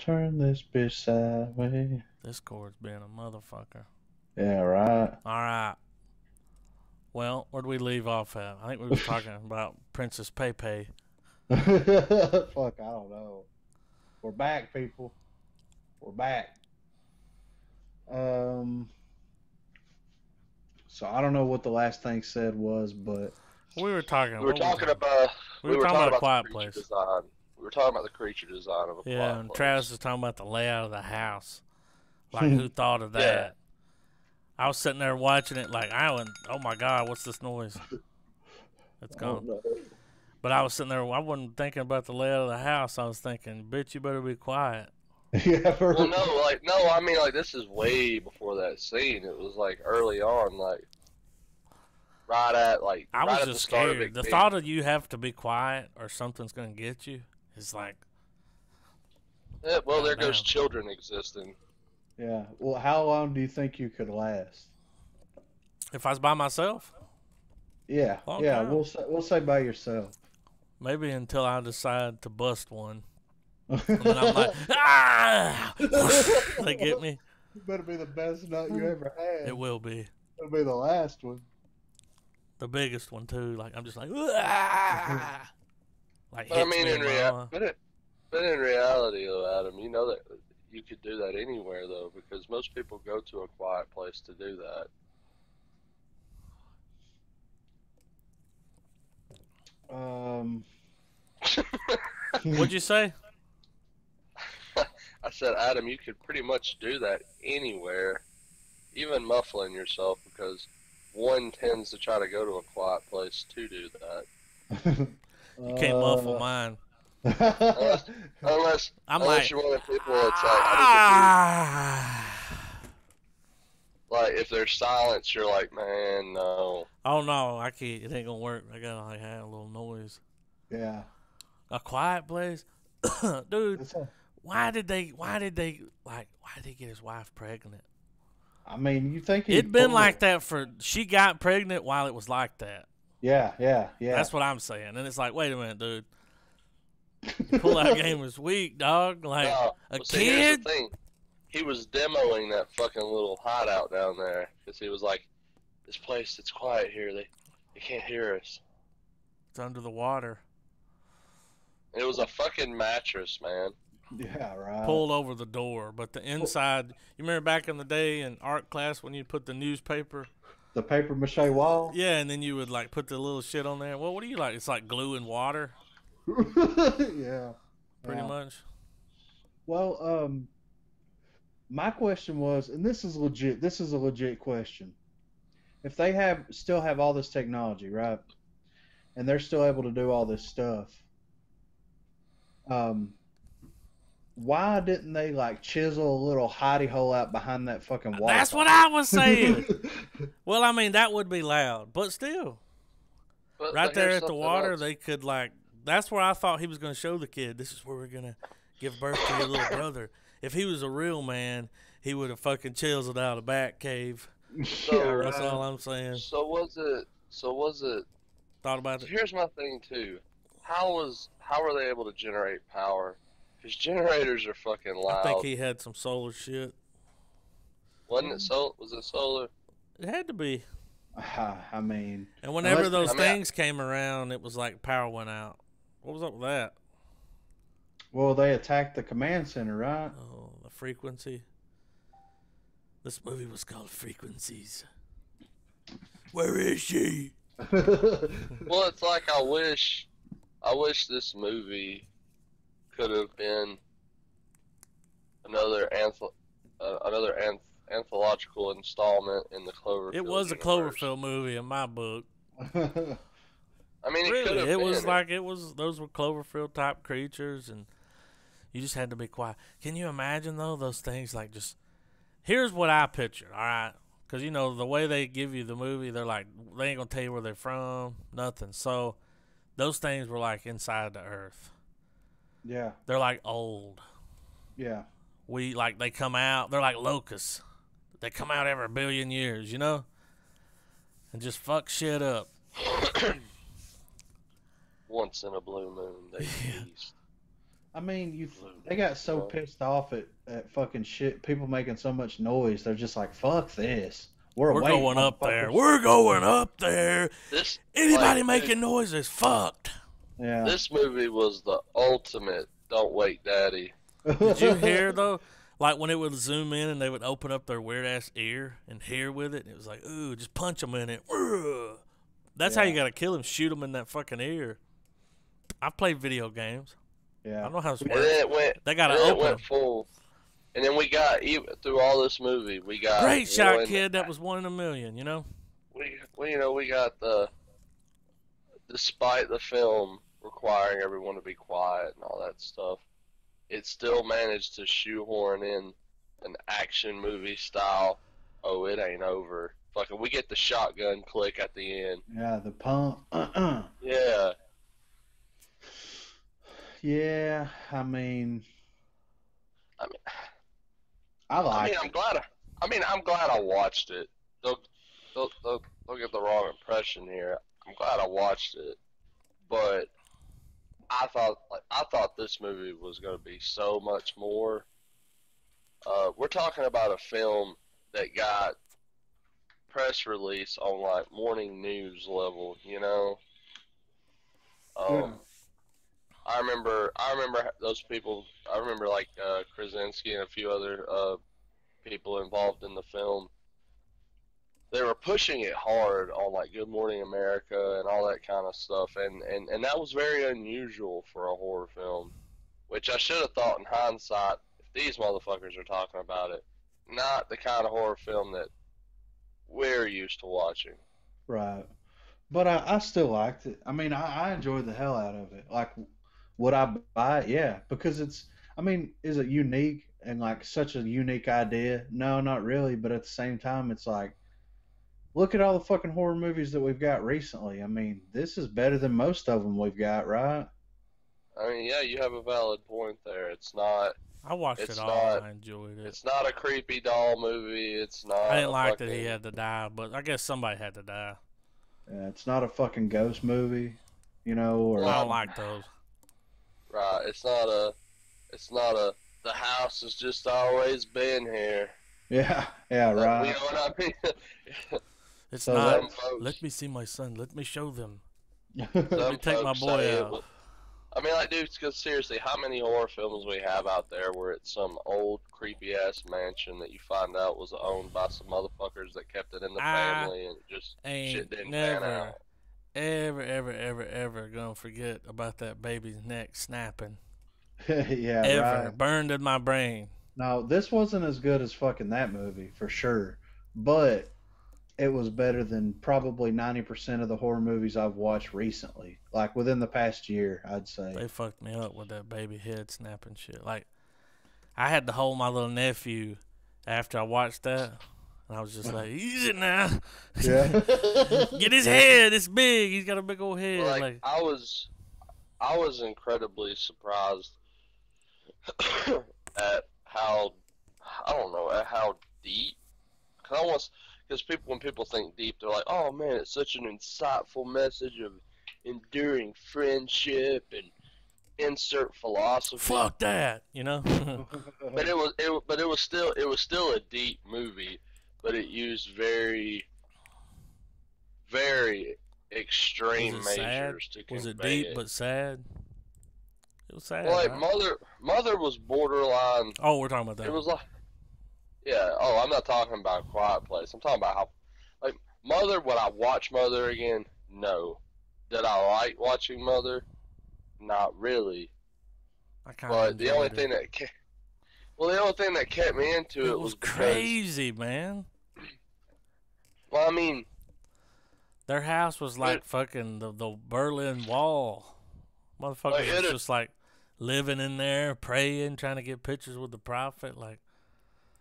turn this bitch sideways. This chord's being a motherfucker. Yeah, right. All right. Well, where'd we leave off at? I think we was talking about Princess Pepe. Fuck, I don't know. We're back, people. We're back. So I don't know what the last thing said was, but We were talking. We were talking about A Quiet the Place. creature design. We were talking about the creature design of a Yeah, Quiet and Place. Travis was talking about the layout of the house. Like, who thought of that? Yeah. I was sitting there watching it like, oh my God, what's this noise? It's gone. no. But I was sitting there, I wasn't thinking about the layout of the house. I was thinking, bitch, you better be quiet. Yeah, Well, no, I mean, like, this is way before that scene. It was, like, early on, like, right at just the start of scared. it. The thought of you have to be quiet or something's going to get you is like... Yeah, well, there Goddamn. goes children existing. Yeah. Well, how long do you think you could last? If I was by myself, Yeah. Long yeah. time. We'll say by yourself. maybe until I decide to bust one. And then I'm like, ah! They get me? It better be the best nut you ever had. It will be. It'll be the last one. The biggest one, too. Like, I'm just like, ah! Like, But I hits mean, me in reality, though, Adam, you know that you could do that anywhere, though, because most people go to a quiet place to do that. What'd you say? I said, Adam, you could pretty much do that anywhere, even muffling yourself, because one tends to try to go to a quiet place to do that. You can't muffle mine. Unless I'm like, you're one of the people that's like, like, if there's silence, you're like, man, no. oh no, I can't. It ain't gonna work. I gotta like have a little noise. Yeah. A quiet place, dude. That's a- Why did they get his wife pregnant? I mean, you think It'd been like that she got pregnant while it was like that. Yeah. That's what I'm saying. And it's like, wait a minute, dude. The pull-out game was weak, dog. Like, No. a Well, see, here's kid? the thing. He was demoing that fucking little hideout down there, because he was like, this place, it's quiet here. They can't hear us. It's under the water. And it was a fucking mattress, man. Yeah, right. Pulled over the door. But the inside, you remember back in the day in art class when you put the newspaper? The paper mache wall. Yeah, and then you would like put the little shit on there. Well, what do you like? It's like glue and water, Yeah. pretty Yeah. much. Well, my question was, and this is legit. This is a legit question. If they still have all this technology, right, and they're still able to do all this stuff, why didn't they like chisel a little hidey hole out behind that fucking wall? That's what I was saying. Well, I mean, that would be loud, but still, But right there here's at the something water, else. they could like. That's where I thought he was going to show the kid. This is where we're gonna give birth to your little brother. If he was a real man, he would have fucking chiseled out a bat cave. Yeah, That's right. all I'm saying. So was it? Thought about it. Here's my thing too. How were they able to generate power? Because generators are fucking loud. I think he had some solar shit. Wasn't it Was it solar? It had to be. I mean, And whenever Unless- those I mean, things came around, it was like power went out. What was up with that? well, they attacked the command center, right? Oh, the frequency. This movie was called Frequencies. Where is she? Well, it's like I wish this movie could have been another anthological installment in the Cloverfield. It was a universe. Cloverfield movie in my book. I mean, it could Really, have it been. was like those were Cloverfield type creatures, and you just had to be quiet. Can you imagine though those things like just? Here's what I pictured. All right, because you know the way they give you the movie, they're like they ain't gonna tell you where they're from, nothing. So those things were like inside the earth. Yeah, They're like old. yeah. They come out. They're like locusts. They come out every 1 billion years, you know, and just fuck shit up. Once in a blue moon, they feast. I mean, they got so know? pissed off at fucking shit, people making so much noise. They're just like, fuck this. We're We're awake, going up there. motherfuckers. We're going up there. This, Anybody like, dude, making noise is fucked. Yeah. this movie was the ultimate "Don't Wake Daddy." Did you hear though? Like when it would zoom in and they would open up their weird ass ear and hear with it, and it was like, ooh, just punch them in it. Ugh. That's how Yeah. you gotta kill him. Shoot them in that fucking ear. I've played video games. I Yeah. know how this And works. then it went, They gotta and then it open went them. full. And then we got, even through all this movie, we got Great shot, one, kid. That was 1 in a million. You know. we got despite the film requiring everyone to be quiet and all that stuff, it still managed to shoehorn in an action movie style. Oh, it ain't over. Fucking, we get the shotgun click at the end. Yeah, the pump. Yeah, Yeah, I mean, I mean, I like it. I'm glad I watched it. Don't get the wrong impression here. I'm glad I watched it, but I thought this movie was going to be so much more. We're talking about a film that got press release on like morning news level, you know. Yeah. I remember those people. I remember like Krasinski and a few other people involved in the film. They were pushing it hard on like Good Morning America and all that kind of stuff, and that was very unusual for a horror film, which I should have thought in hindsight if these motherfuckers are talking about it, not the kind of horror film that we're used to watching. Right. But I still liked it. I mean, I enjoyed the hell out of it. Like, would I buy it? Yeah, because I mean, is it unique and like such a unique idea? No, not really. But at the same time, it's like, look at all the fucking horror movies that we've got recently. I mean, this is better than most of them we've got, right? I mean, yeah, you have a valid point there. It's not. I watched It's it all. not. I enjoyed it. It's not a creepy doll movie. It's not. I didn't a like fucking, that he had to die, but I guess somebody had to die. Yeah, it's not a fucking ghost movie, you know, or I don't like those. Right. It's not a. It's not a. The house has just always been here. yeah, yeah, You know right. what I mean? It's So not. Some folks. Let me see my son. Let me show them. Some Let me take my folks boy say it out. was- I mean, like, dude, because seriously, how many horror films we have out there where it's some old creepy ass mansion that you find out was owned by some motherfuckers that kept it in the family and just shit Ain't didn't pan never, out. ever gonna forget about that baby's neck snapping. Yeah, Ever. right. Burned in my brain. Now, this wasn't as good as fucking that movie for sure, but it was better than probably 90% of the horror movies I've watched recently. Like within the past year, I'd say. They fucked me up with that baby head snapping shit. Like, I had to hold my little nephew after I watched that. And I was just like, easy now. Yeah. Get his head. It's big. He's got a big old head. Like, Like, I was incredibly surprised at how, I don't know, at how deep. Because when people think deep, they're like, oh man, it's such an insightful message of enduring friendship and insert philosophy. fuck that. You know? But it was still a deep movie, but it used very, very extreme Was it sad? measures to convey Was it deep it. but sad? It was sad. Well, like right? Mother was borderline. Oh, we're talking about It that. was like, yeah. Oh, I'm not talking about Quiet Place. I'm talking about how, like, Mother. Would I watch Mother again? No. Did I like watching Mother? Not really. I kind of But the only thing that the only thing that kept me into it it was because, crazy, man. well, I mean, Their house was like fucking the Berlin Wall. Motherfuckers Like, was just like living in there, praying, trying to get pictures with the prophet. Like,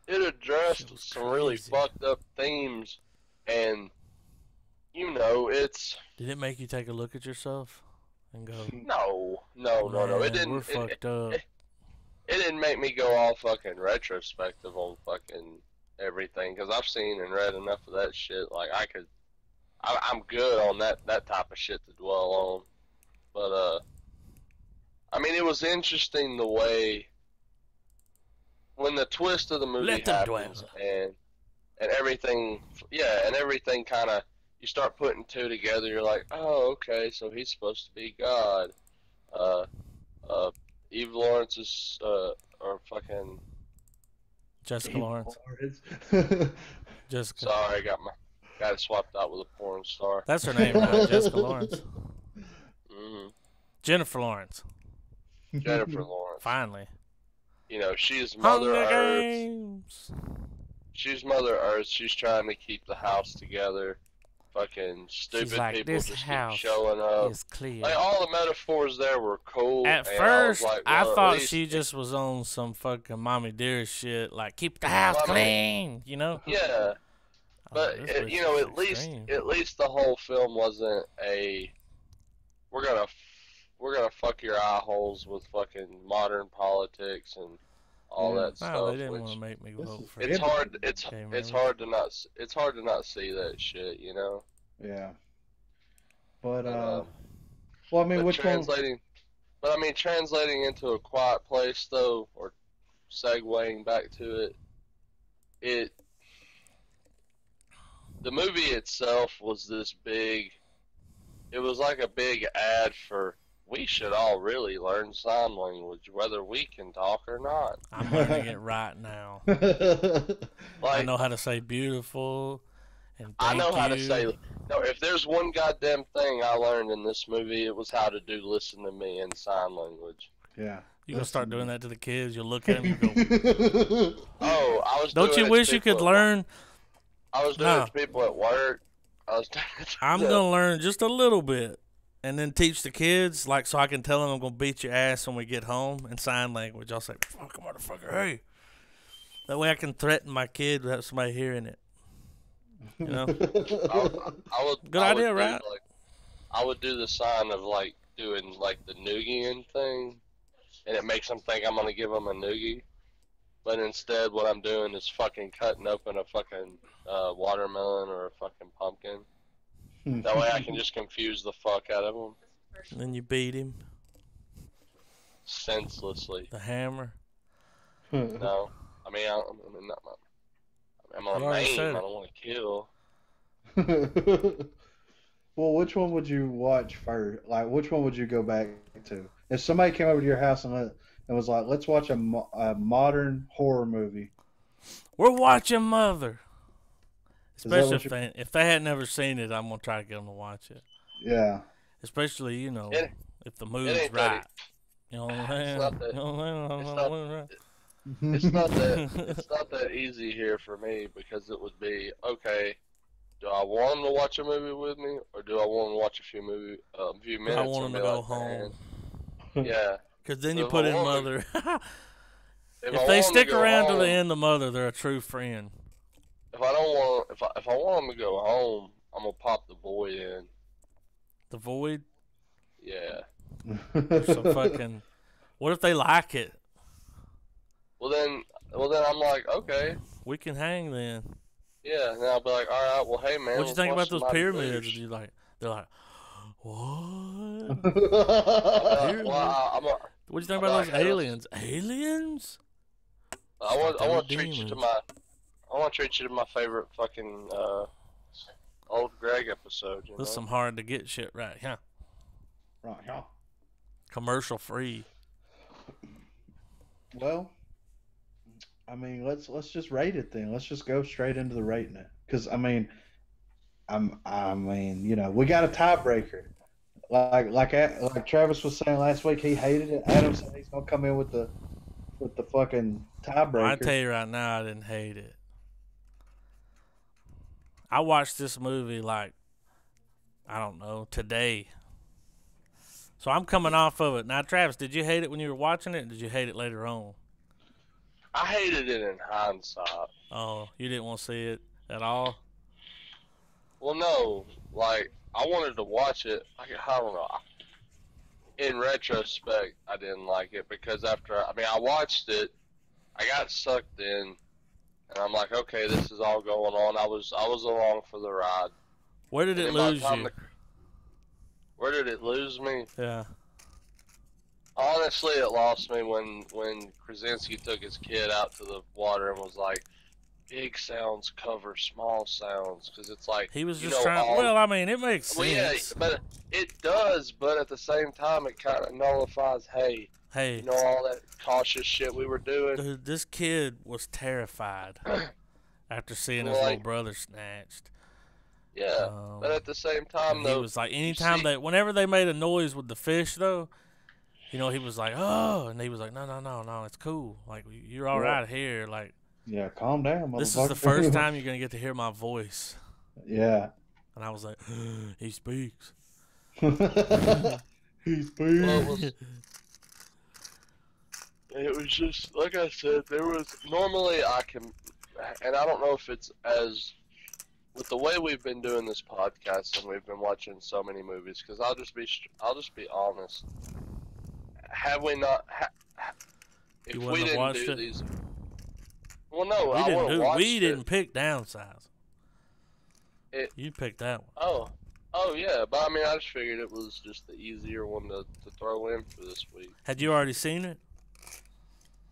it Shit addressed was some really crazy. fucked up themes, and you know, it's did it make you take a look at yourself and go, no. "Man, It didn't. We're fucked up." It didn't make me go all fucking retrospective on fucking everything because I've seen and read enough of that shit. Like I'm good on that type of shit to dwell on. But I mean, it was interesting the way when the twist of the movie Let them happens dwell. and everything, yeah, and everything kind of, you start putting two together. You're like, oh, okay, so he's supposed to be God. Uh, Eve Lawrence is, or fucking. Jessica Lawrence. Jessica. Sorry, got it swapped out with a porn star. That's her name, right? Jessica Lawrence. Mm-hmm. Jennifer Lawrence. Jennifer Lawrence. Finally. You know, she's Mother Hunger Earth. Games. She's Mother Earth. She's trying to keep the house together. Fucking stupid She's like, people this just house keep showing up. is clear. Like, all the metaphors there were cool. At and first, I, was like, I well, thought at least, she just was on some fucking mommy dearest shit, like keep the house clean, you know? Yeah, but This you know, is at extreme. least the whole film wasn't a we're gonna fuck your eye holes with fucking modern politics and all Yeah. that No, stuff. they didn't want Which to make me This vote is- for it's it. hard. It's Okay, hard to not see that shit. You know. Yeah. But Um, well, I mean, but which one? translating into A Quiet Place though, or segueing back to it the movie itself was this big. It was like a big ad for we should all really learn sign language, whether we can talk or not. I'm learning it right now. Like I know how to say beautiful and I thank know how to you. say. No, if there's one goddamn thing I learned in this movie, it was how to do listen to me in sign language. Yeah. You gonna start doing that to the kids? You'll look at them and go, Oh, I was. don't doing you it wish to you people could at- learn? I was doing No. it to people at work. I was. Doing it to I'm them. gonna learn just a little bit, and then teach the kids, like, so I can tell them I'm gonna beat your ass when we get home in sign language. I'll say, "Fuck, motherfucker, hey." That way I can threaten my kid without somebody hearing it. You know, I would. Good I would idea, do, right? Like, I would do the sign of like doing like the Nugian thing, and it makes them think I'm gonna give them a noogie. But instead, what I'm doing is fucking cutting open a fucking watermelon or a fucking pumpkin. That way I can just confuse the fuck out of them and then you beat him. senselessly. The hammer. No, I mean, I'm You gonna already maim. said I it. don't want to kill. Well, which one would you watch first? Like, which one would you go back to? If somebody came over to your house and was like, "Let's watch a modern horror movie," We're watching Mother. Is that Especially what if they had never seen it, I'm gonna try to get them to watch it. yeah, Especially, you know, It- if the mood's ain't that right. You know what I'm saying? not that- You know what I'm it's saying? not- It's not that it's not that easy here for me because it would be okay. Do I want them to watch a movie with me, or do I want them to watch a few minutes? I want them and to be go like, home. "Man." Yeah. Because then So you if put I in want Mother. If I If want they 'em stick go around to home, the end of Mother, they're a true friend. If I don't want, if I want them to go home, I'm gonna pop the Void in. The Void. Yeah. So fucking. What if they like it? Well then I'm like, okay, We can hang then. yeah. And I'll be like, all right, well, hey man, What you let's think watch about those some Mighty pyramids? Boosh. And they're like, what? Well, What do you think I'm about like, those hey, let's- aliens? Aliens? I want They were to treat you to demons. my favorite fucking old Greg episode. You know? This is some hard to get shit right, huh? Right, yeah. Commercial free. Well, I mean, let's just rate it then. Let's just go straight into the rating it, because I mean, you know, we got a tiebreaker. Like Travis was saying last week, he hated it. Adam said he's gonna come in with the fucking tiebreaker. I tell you right now, I didn't hate it. I watched this movie like, I don't know, today. So I'm coming off of it. Now, Travis, did you hate it when you were watching it, or did you hate it later on? I hated it in hindsight. Oh, you didn't want to see it at all? Well, no, like I wanted to watch it. I don't know. In retrospect, I didn't like it because I watched it, I got sucked in, and I'm like, okay, this is all going on. I was along for the ride. Where did it And by the lose time you? Where did it lose me? Yeah. Honestly, it lost me when Krasinski took his kid out to the water and was like, "Big sounds cover small sounds," because it's like He was you just know trying. all. Well, I mean, it makes Well, yeah, sense. but it does. But at the same time, it kind of nullifies. Hey, Hey, you know all that cautious shit we were doing. dude, this kid was terrified after seeing his Well, little like, brother snatched. yeah, but at the same time, And he though, was like, you anytime see, whenever they made a noise with the fish, though, he was like, oh, and he was like, no, it's cool. Like, you're all right here. Like, Yeah, calm down, motherfucker. this is the first time you're gonna get to hear my voice. Yeah. And I was like, he speaks. He speaks. well, it was just like I said. There was normally I can, and I don't know if it's as with the way we've been doing this podcast and we've been watching so many movies. Because I'll just be honest. Have we not? If we didn't do these, well, no, I would have watched it. We didn't pick Downsizing. You picked that one. Oh yeah, but I mean, I just figured it was just the easier one to throw in for this week. Had you already seen it?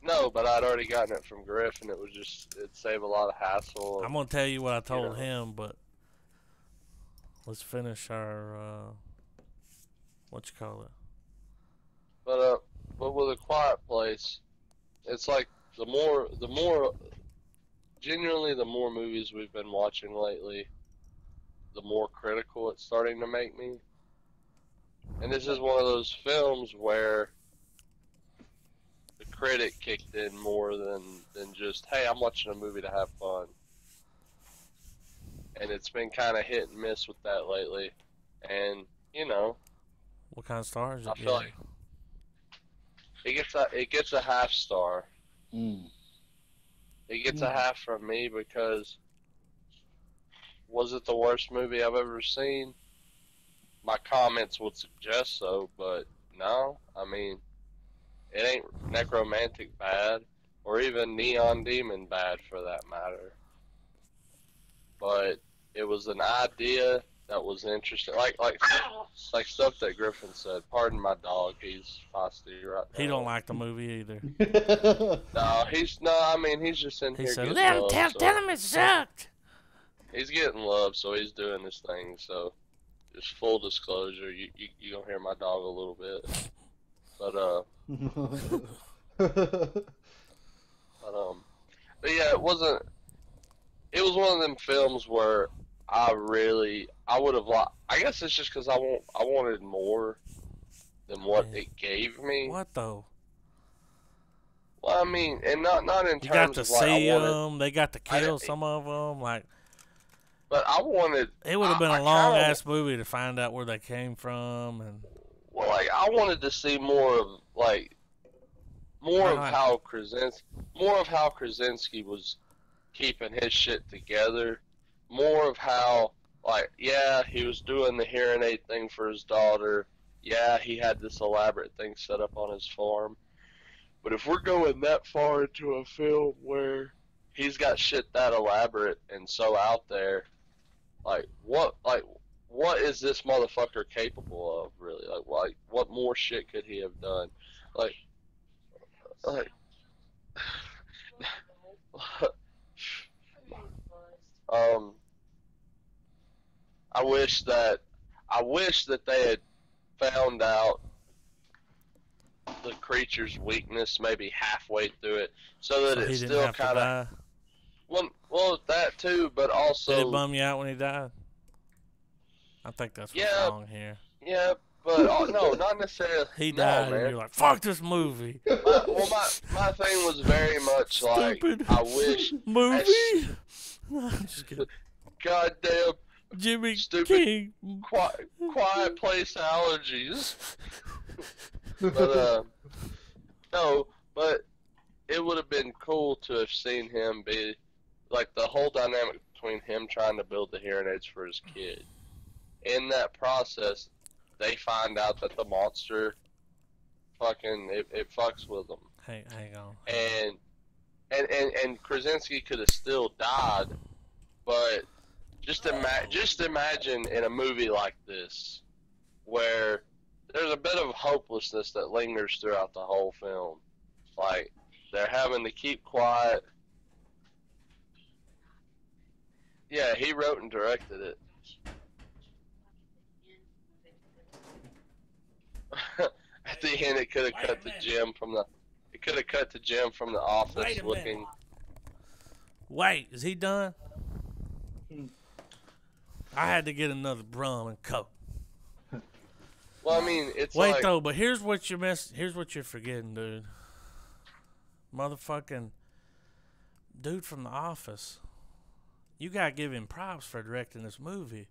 No, but I'd already gotten it from Griff, and it'd save a lot of hassle. I'm gonna tell you what I told him, but let's finish our what you call it. But with A Quiet Place, it's like the more genuinely the more movies we've been watching lately, the more critical it's starting to make me. And this is one of those films where the critic kicked in more than just, hey, I'm watching a movie to have fun. And it's been kind of hit and miss with that lately. And, you know, what kind of stars? I feel like it gets a half star. It gets a half from me because was it the worst movie I've ever seen? My comments would suggest so, but no. I mean, it ain't Necromantic bad, or even Neon Demon bad for that matter. But it was an idea that was interesting, like stuff that Griffin said. Pardon my dog, he's feisty right now. He don't like the movie either. I mean, he's just in here. He said, "Let him tell him it sucked." He's getting love, so he's doing this thing. So, just full disclosure, you gonna hear my dog a little bit, but yeah, it wasn't. It was one of them films where I would have liked. I guess it's just because I wanted more than what it gave me. What though? Well, I mean, and not in terms of like you got to see them. They got to kill some of them. Like, but I wanted. It would have been a long ass movie to find out where they came from, and well, like I wanted to see more of how Krasinski was keeping his shit together. More of how, like, yeah, he was doing the hearing aid thing for his daughter. Yeah, he had this elaborate thing set up on his farm. But if we're going that far into a film where he's got shit that elaborate and so out there, what is this motherfucker capable of, really? Like what more shit could he have done? Like I wish that they had found out the creature's weakness maybe halfway through it, so that it still kind of. Well, that too, but also. Did it bum you out when he died? I think that's what's wrong here. Yeah, but no, not necessarily. He died, and you're like, "Fuck this movie." My thing was very much Stupid like, I wish movie. I'm just kidding. Goddamn. Jimmy Stupid King. Quiet Place allergies. But no, but it would have been cool to have seen him be like the whole dynamic between him trying to build the hearing aids for his kid. In that process, they find out that the monster fucking it fucks with them. Hang on. And Krasinski could have still died, but just imagine in a movie like this where there's a bit of hopelessness that lingers throughout the whole film. Like, they're having to keep quiet. Yeah, he wrote and directed it. At the end, it could have cut to Jim from the. It could have cut to Jim from The Office looking. Wait, is he done? I had to get another rum and coke. Well, I mean, it's Wait like, though, but here's what you're Here's what you're forgetting, dude. Motherfucking dude from The Office. You gotta give him props for directing this movie.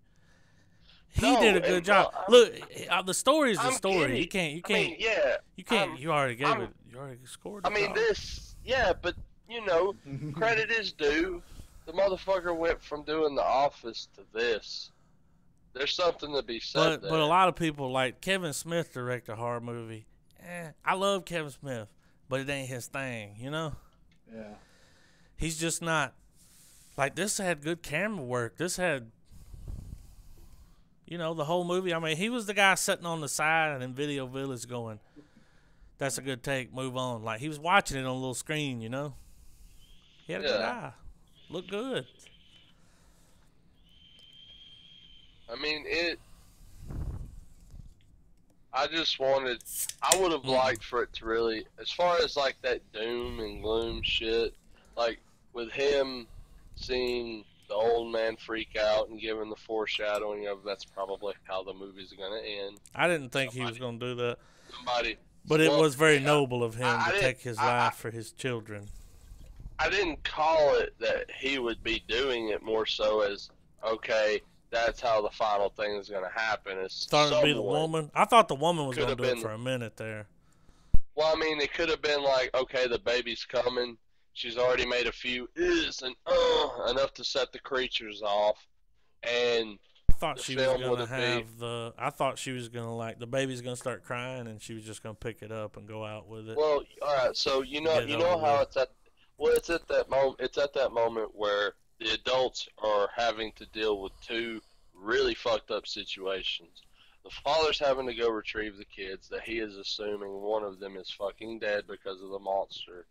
He did a good job. Look, the story is the story. You can't. I mean, yeah. You can't. You already gave it. You already scored. I mean, but you know, credit is due. The motherfucker went from doing The Office to this. There's something to be said there. But a lot of people, like Kevin Smith, direct a horror movie. I love Kevin Smith, but it ain't his thing, you know? Yeah. He's just not. Like, this had good camera work. This had, you know, the whole movie. I mean, he was the guy sitting on the side in Video Village going, that's a good take, move on. Like, he was watching it on a little screen, you know? He had a good eye. Looked good. I mean, I would have liked for it to really, as far as like that doom and gloom shit, like with him seeing the old man freak out and giving the foreshadowing of that's probably how the movie's going to end. I didn't think he was going to do that. But it was very noble of him to take his life for his children. I didn't call it that he would be doing it, more so as, okay, that's how the final thing is going to happen. It's starting to be the woman. I thought the woman was going to do it for a minute there. Well, I mean, it could have been like, okay, the baby's coming. She's already made a few is and enough to set the creatures off. And I thought she was going to have the. I thought she was going to, like, the baby's going to start crying, and she was just going to pick it up and go out with it. Well, all right. So you know how it's at. Well, it's at that moment. It's at that moment where the adults are having to deal with two really fucked up situations. The father's having to go retrieve the kids that he is assuming one of them is fucking dead because of the monster.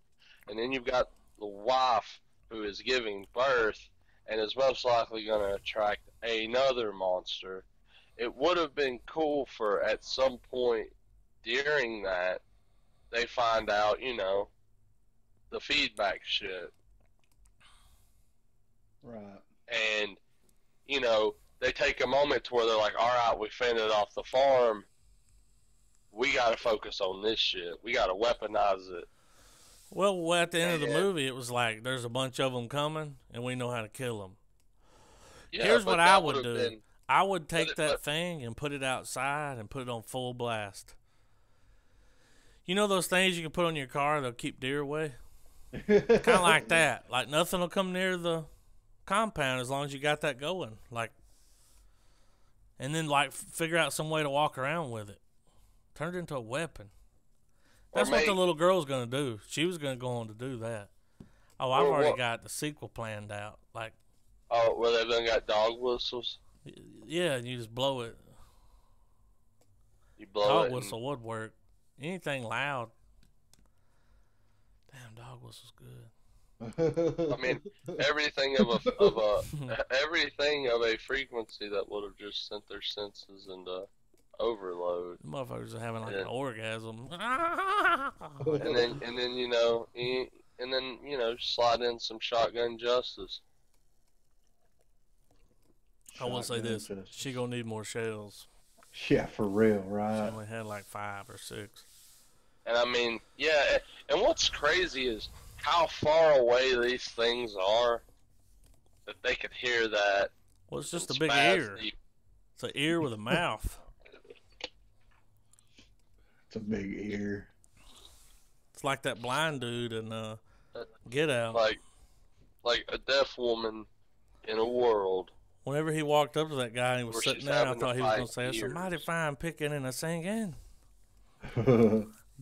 And then you've got the wife who is giving birth and is most likely going to attract another monster. It would have been cool for at some point during that they find out, you know, the feedback shit. Right. And, you know, they take a moment to where they're like, all right, we fended off the farm. We got to focus on this shit. We got to weaponize it. Well, at the end of the movie, it was like, there's a bunch of them coming, and we know how to kill them. Yeah, here's what I would do. I would take that thing and put it outside and put it on full blast. You know those things you can put on your car that'll keep deer away? Kind of like that. Like, nothing will come near the compound as long as you got that going. Like, and then, like, figure out some way to walk around with it. Turn it into a weapon. That's what the little girl's going to do. She was going to go on to do that. Oh, I've already got the sequel planned out. Like, oh, well, they've done got dog whistles? Yeah, and you just blow it. You blow dog it. Dog whistle would work. Anything loud. Damn, dog whistle's good. I mean, everything of a frequency that would have just sent their senses into overload. The motherfuckers are having like an orgasm. and then you know, slide in some shotgun justice. I will say this: she gonna need more shells. Yeah, for real, right? She only had like 5 or 6. And I mean, yeah. And what's crazy is how far away these things are that they could hear that. Well, it's just a big ear. It's an ear with a mouth. It's a big ear. It's like that blind dude in Get Out. Like a deaf woman in a world. Whenever he walked up to that guy and he was sitting there, I thought he was going to say, "It's a mighty fine picking and a singing."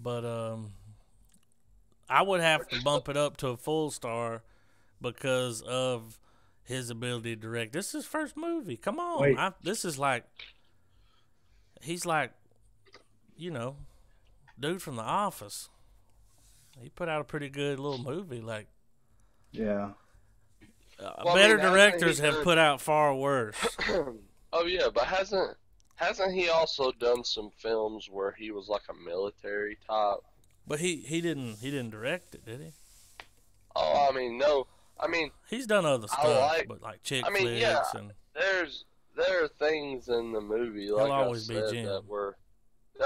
But I would have to bump it up to a full star because of his ability to direct. This is his first movie. Come on. This is like, he's like you know, dude from The Office. He put out a pretty good little movie. Like, Yeah. Well, better hasn't directors he have done- put out far worse. Oh yeah, but hasn't he also done some films where he was like a military type? But he didn't direct it, did he? Oh, I mean, no. I mean, He's done other I stuff, like- but like chick I mean, flicks yeah. and there are things in the movie, like I always be said, Jim. that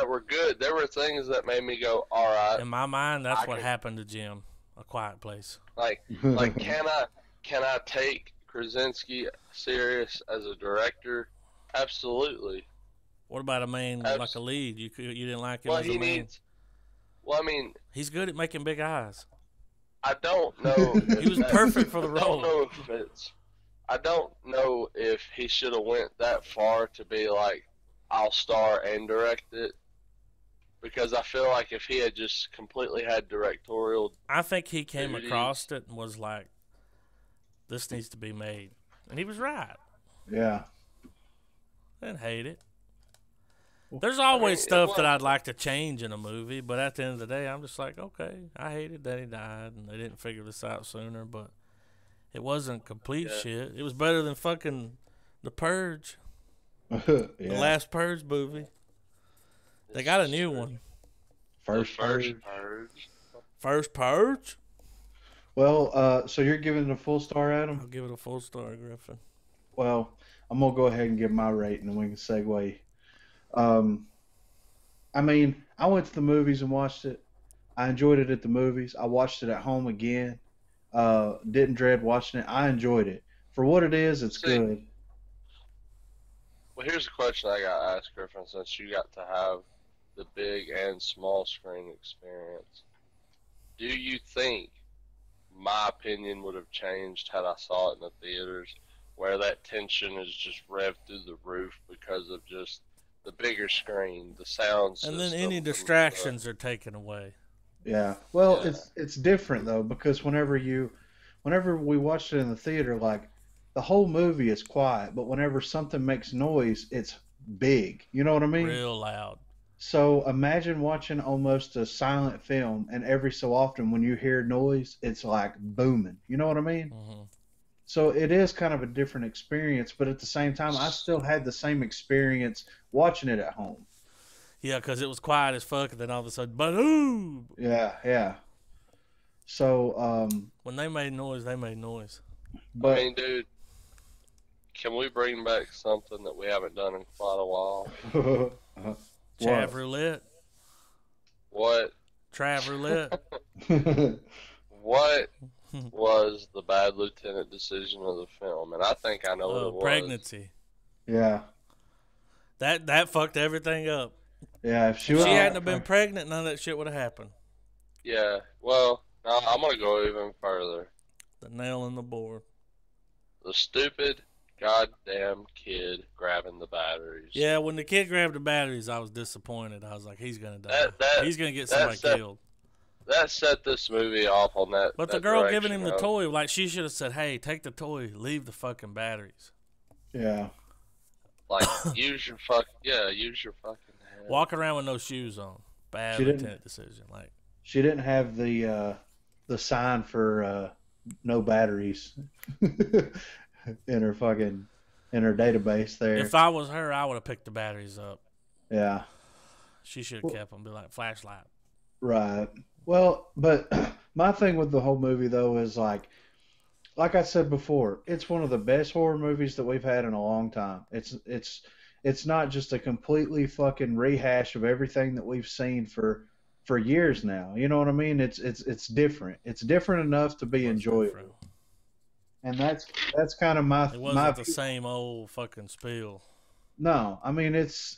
were good. There were things that made me go, all right. in my mind, that's I what can- happened to Jim. A Quiet Place. Like can I take Krasinski serious as a director? Absolutely. What about a man like a lead? You didn't like him Well, as a he man? needs. Well, I mean, He's good at making big eyes. I don't know. He was perfect for the I don't role. know if it's. I don't know if he should have went that far to be like, I'll star and direct it. Because I feel like if he had just completely had directorial, I think he came duties. across it and was like, "This needs to be made," and he was right. Yeah. I didn't hate it. There's always it stuff that was- I'd like to change in a movie, but at the end of the day, I'm just like, okay, I hated that he died and they didn't figure this out sooner, but it wasn't complete Yeah. shit. It was better than fucking The Purge, Yeah. the last Purge movie. They got a new one. First Purge. First Purge? Well, so you're giving it a full star, Adam? I'll give it a full star, Griffin. Well, I'm gonna go ahead and give my rating, and we can segue. I mean, I went to the movies and watched it. I enjoyed it at the movies. I watched it at home again. Didn't dread watching it. I enjoyed it for what it is. It's See, good. Well, here's a question I got to ask, Griffin, since you got to have the big and small screen experience. Do you think my opinion would have changed had I saw it in the theaters, where that tension is just revved through the roof because of just the bigger screen, the sound system, And then any and the- distractions are taken away. Yeah. Well, Yeah. it's different though, because whenever we watched it in the theater, like the whole movie is quiet, but whenever something makes noise, it's big. You know what I mean? Real loud. So imagine watching almost a silent film, and every so often when you hear noise, it's like booming. You know what I mean? Hmm. So it is kind of a different experience, but at the same time, I still had the same experience watching it at home. Yeah, because it was quiet as fuck, and then all of a sudden, boom! Yeah, yeah. So, When they made noise, they made noise. I but mean, dude, can we bring back something that we haven't done in quite a while? Chav roulette. What Trav roulette. What was the bad lieutenant decision of the film? And I think I know what it was. Pregnancy. yeah, That fucked everything up. yeah. If she If was, she hadn't have been pregnant, none of that shit would have happened. Yeah. Well, no, I'm gonna go even further. The nail in the board. The stupid goddamn kid grabbing the batteries. Yeah, when the kid grabbed the batteries, I was disappointed. I was like, he's gonna die. He's gonna get that somebody set- killed. That set this movie off on that. But that the girl direction, giving him the huh? toy, like she should have said, "Hey, take the toy, leave the fucking batteries. yeah, Like, use your fucking head. Walk around with no shoes on." Bad She didn't- lieutenant decision. Like, she didn't have the sign for no batteries in her database there. if I was her, I would have picked the batteries up. Yeah, She should have kept them. Be like, flashlight. right. Well, but my thing with the whole movie though is like I said before, it's one of the best horror movies that we've had in a long time. It's not just a completely fucking rehash of everything that we've seen for years now. You know what I mean? It's different. It's different enough to be enjoyable. And that's kind of It wasn't the same old fucking spiel. No, I mean it's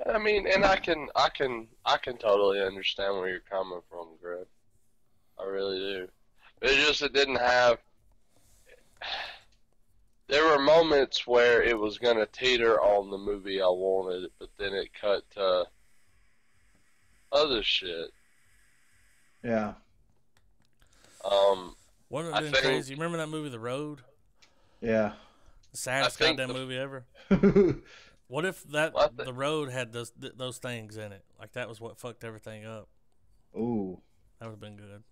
I mean, and I can totally understand where you're coming from, Greg. I really do. But it didn't have. There were moments where it was gonna teeter on the movie I wanted, but then it cut to other shit. yeah. Wasn't I it been think- crazy? Remember that movie, The Road? Yeah. The saddest I think goddamn the- movie ever. What if the road had those things in it? Like that was what fucked everything up. Ooh. That would have been good.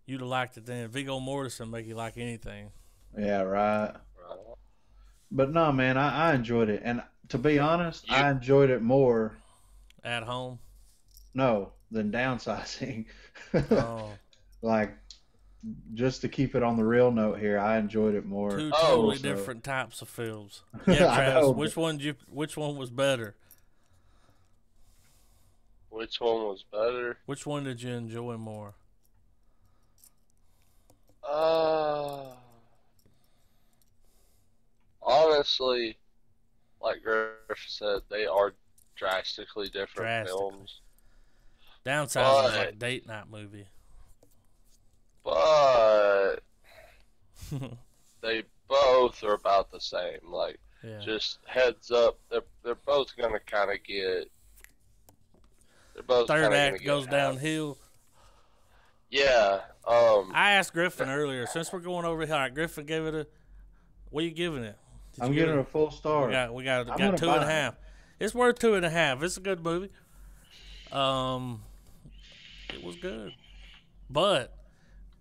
You'd have liked it then. Viggo Mortensen make you like anything. Yeah, right. But no, man, I enjoyed it. And to be honest, I enjoyed it more at home. No, than Downsizing. Oh. Like, just to keep it on the real note here, I enjoyed it more. Two totally different types of films. Yeah, Travis, which one was better? Which one was better? Which one did you enjoy more? Honestly, like Griff said, they are drastically different films. Downsizing is like a date night movie. But they both are about the same. Like, just heads up, they're both gonna kind of get. They're both. Third act goes downhill. Yeah. I asked Griffin earlier, since we're going over here. All right, Griffin gave it a. What are you giving it? I'm giving it a full star. We got 2.5. It's worth 2.5. It's a good movie. It was good, but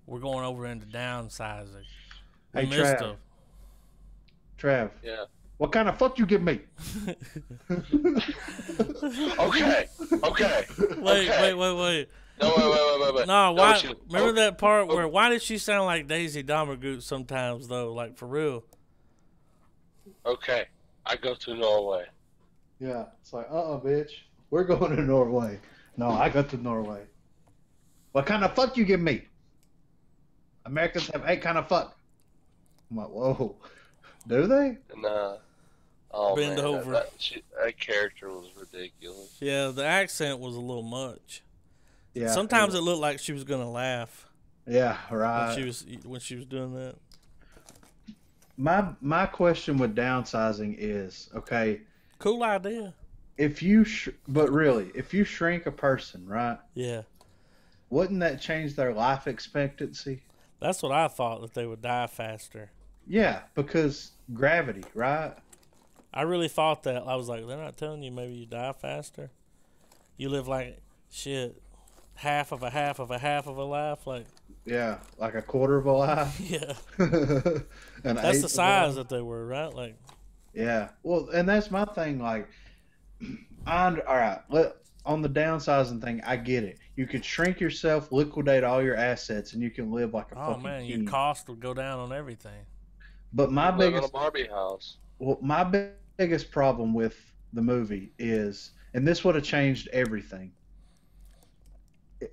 we're going over into Downsizing. Hey, Trav. Yeah. What kind of fuck you give me? Okay. Wait. No, wait. No, why? Remember that part where? Why did she sound like Daisy Domergut sometimes though? Like for real. Okay, I go to Norway. Yeah, it's like, bitch, we're going to Norway. No, I go to Norway. What kind of fuck you give me? Americans have 8 kind of fuck. I'm like, whoa, do they? Nah. Bend over. That character was ridiculous. Yeah, the accent was a little much. Yeah. Sometimes it looked like she was gonna laugh. Yeah, right. When she was doing that. My question with Downsizing is, okay. Cool idea. If you shrink a person, right? Yeah. Wouldn't that change their life expectancy? That's what I thought, that they would die faster. Yeah, because gravity, right? I really thought that. I was like, they're not telling you maybe you die faster. You live like shit, half of a life, like. Yeah, like a quarter of a life. Yeah. That's the size that they were, right? Like. Yeah. Well, and that's my thing. Like, all right. On the Downsizing thing, I get it. You could shrink yourself, liquidate all your assets, and you can live like a fucking king. Your cost would go down on everything. But my biggest in a Barbie house. Well, my biggest problem with the movie is, and this would have changed everything.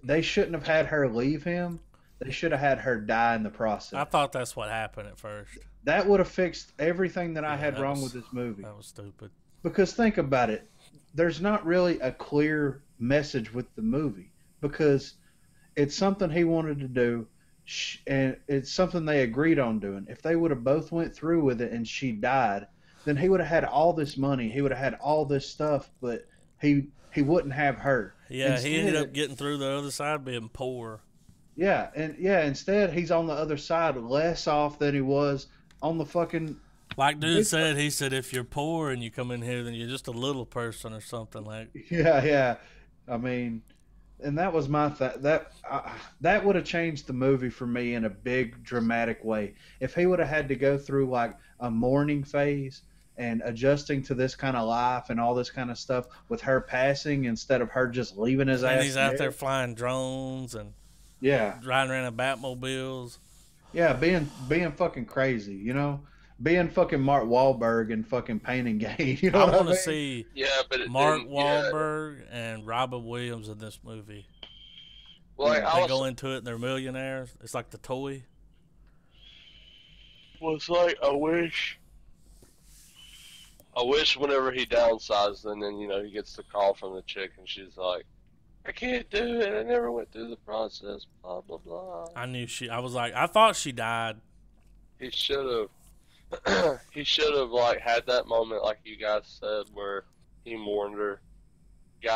They shouldn't have had her leave him. They should have had her die in the process. I thought that's what happened at first. That would have fixed everything that I had wrong with this movie. That was stupid. Because think about it. There's not really a clear message with the movie because it's something he wanted to do and it's something they agreed on doing. If they would have both went through with it and she died, then he would have had all this money. He would have had all this stuff, but he wouldn't have her. Yeah, he ended up getting through the other side being poor. Yeah, instead he's on the other side less off than he was on the fucking... Like dude said, he said if you're poor and you come in here, then you're just a little person or something like. Yeah. I mean, and that was my that would have changed the movie for me in a big dramatic way. If he would have had to go through like a mourning phase and adjusting to this kind of life and all this kind of stuff with her passing instead of her just leaving his ass. And he's out there flying drones and riding around in Batmobiles. Yeah, being fucking crazy, you know. Being fucking Mark Wahlberg and fucking Pain and Gain. You know I want to see Mark Wahlberg Yeah. and Robin Williams in this movie. Well, they go into it and they're millionaires. It's like the toy. Well, it's like I wish whenever he downsized and then, he gets the call from the chick and she's like, I can't do it. I never went through the process, blah, blah, blah. I thought she died. He should have. He should have had that moment like you guys said where he mourned her, he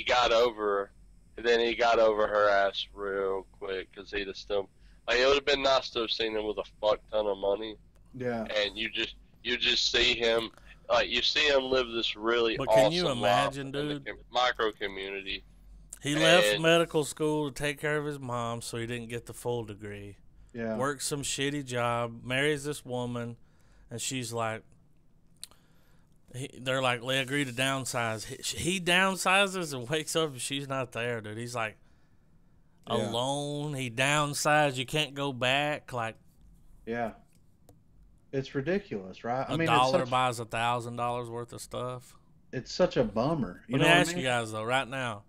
got over her, and then he got over her ass real quick because he'd have still it would have been nice to have seen him with a fuck ton of money. Yeah. And you just see him like you see him live this really But awesome can you imagine, life in the dude? micro community. He left And medical school to take care of his mom, so he didn't get the full degree. Yeah. Works some shitty job, marries this woman, and she's like, they're like, they agree to downsize. He downsizes and wakes up and she's not there, dude. He's like alone. He downsized. You can't go back. Like, Yeah. It's ridiculous, right? I a mean, dollar buys $1,000 worth of stuff. it's such a bummer. Let me ask you guys though, right now,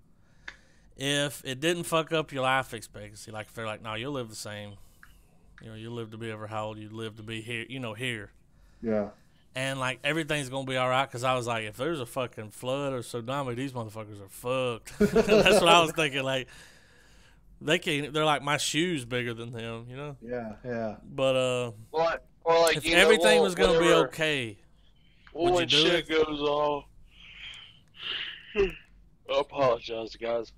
if it didn't fuck up your life expectancy, like if they're like, no, you'll live the same. You know, you'll live to be ever how old you live to be here. You know, here. Yeah. And like everything's gonna be all right, because I was like, if there's a fucking flood or tsunami, these motherfuckers are fucked. That's what I was thinking. Like they're like my shoes bigger than them, you know. Yeah. Yeah. But or like if you know, everything was gonna be whenever- okay, well, would when you do shit it? goes off, I apologize, guys.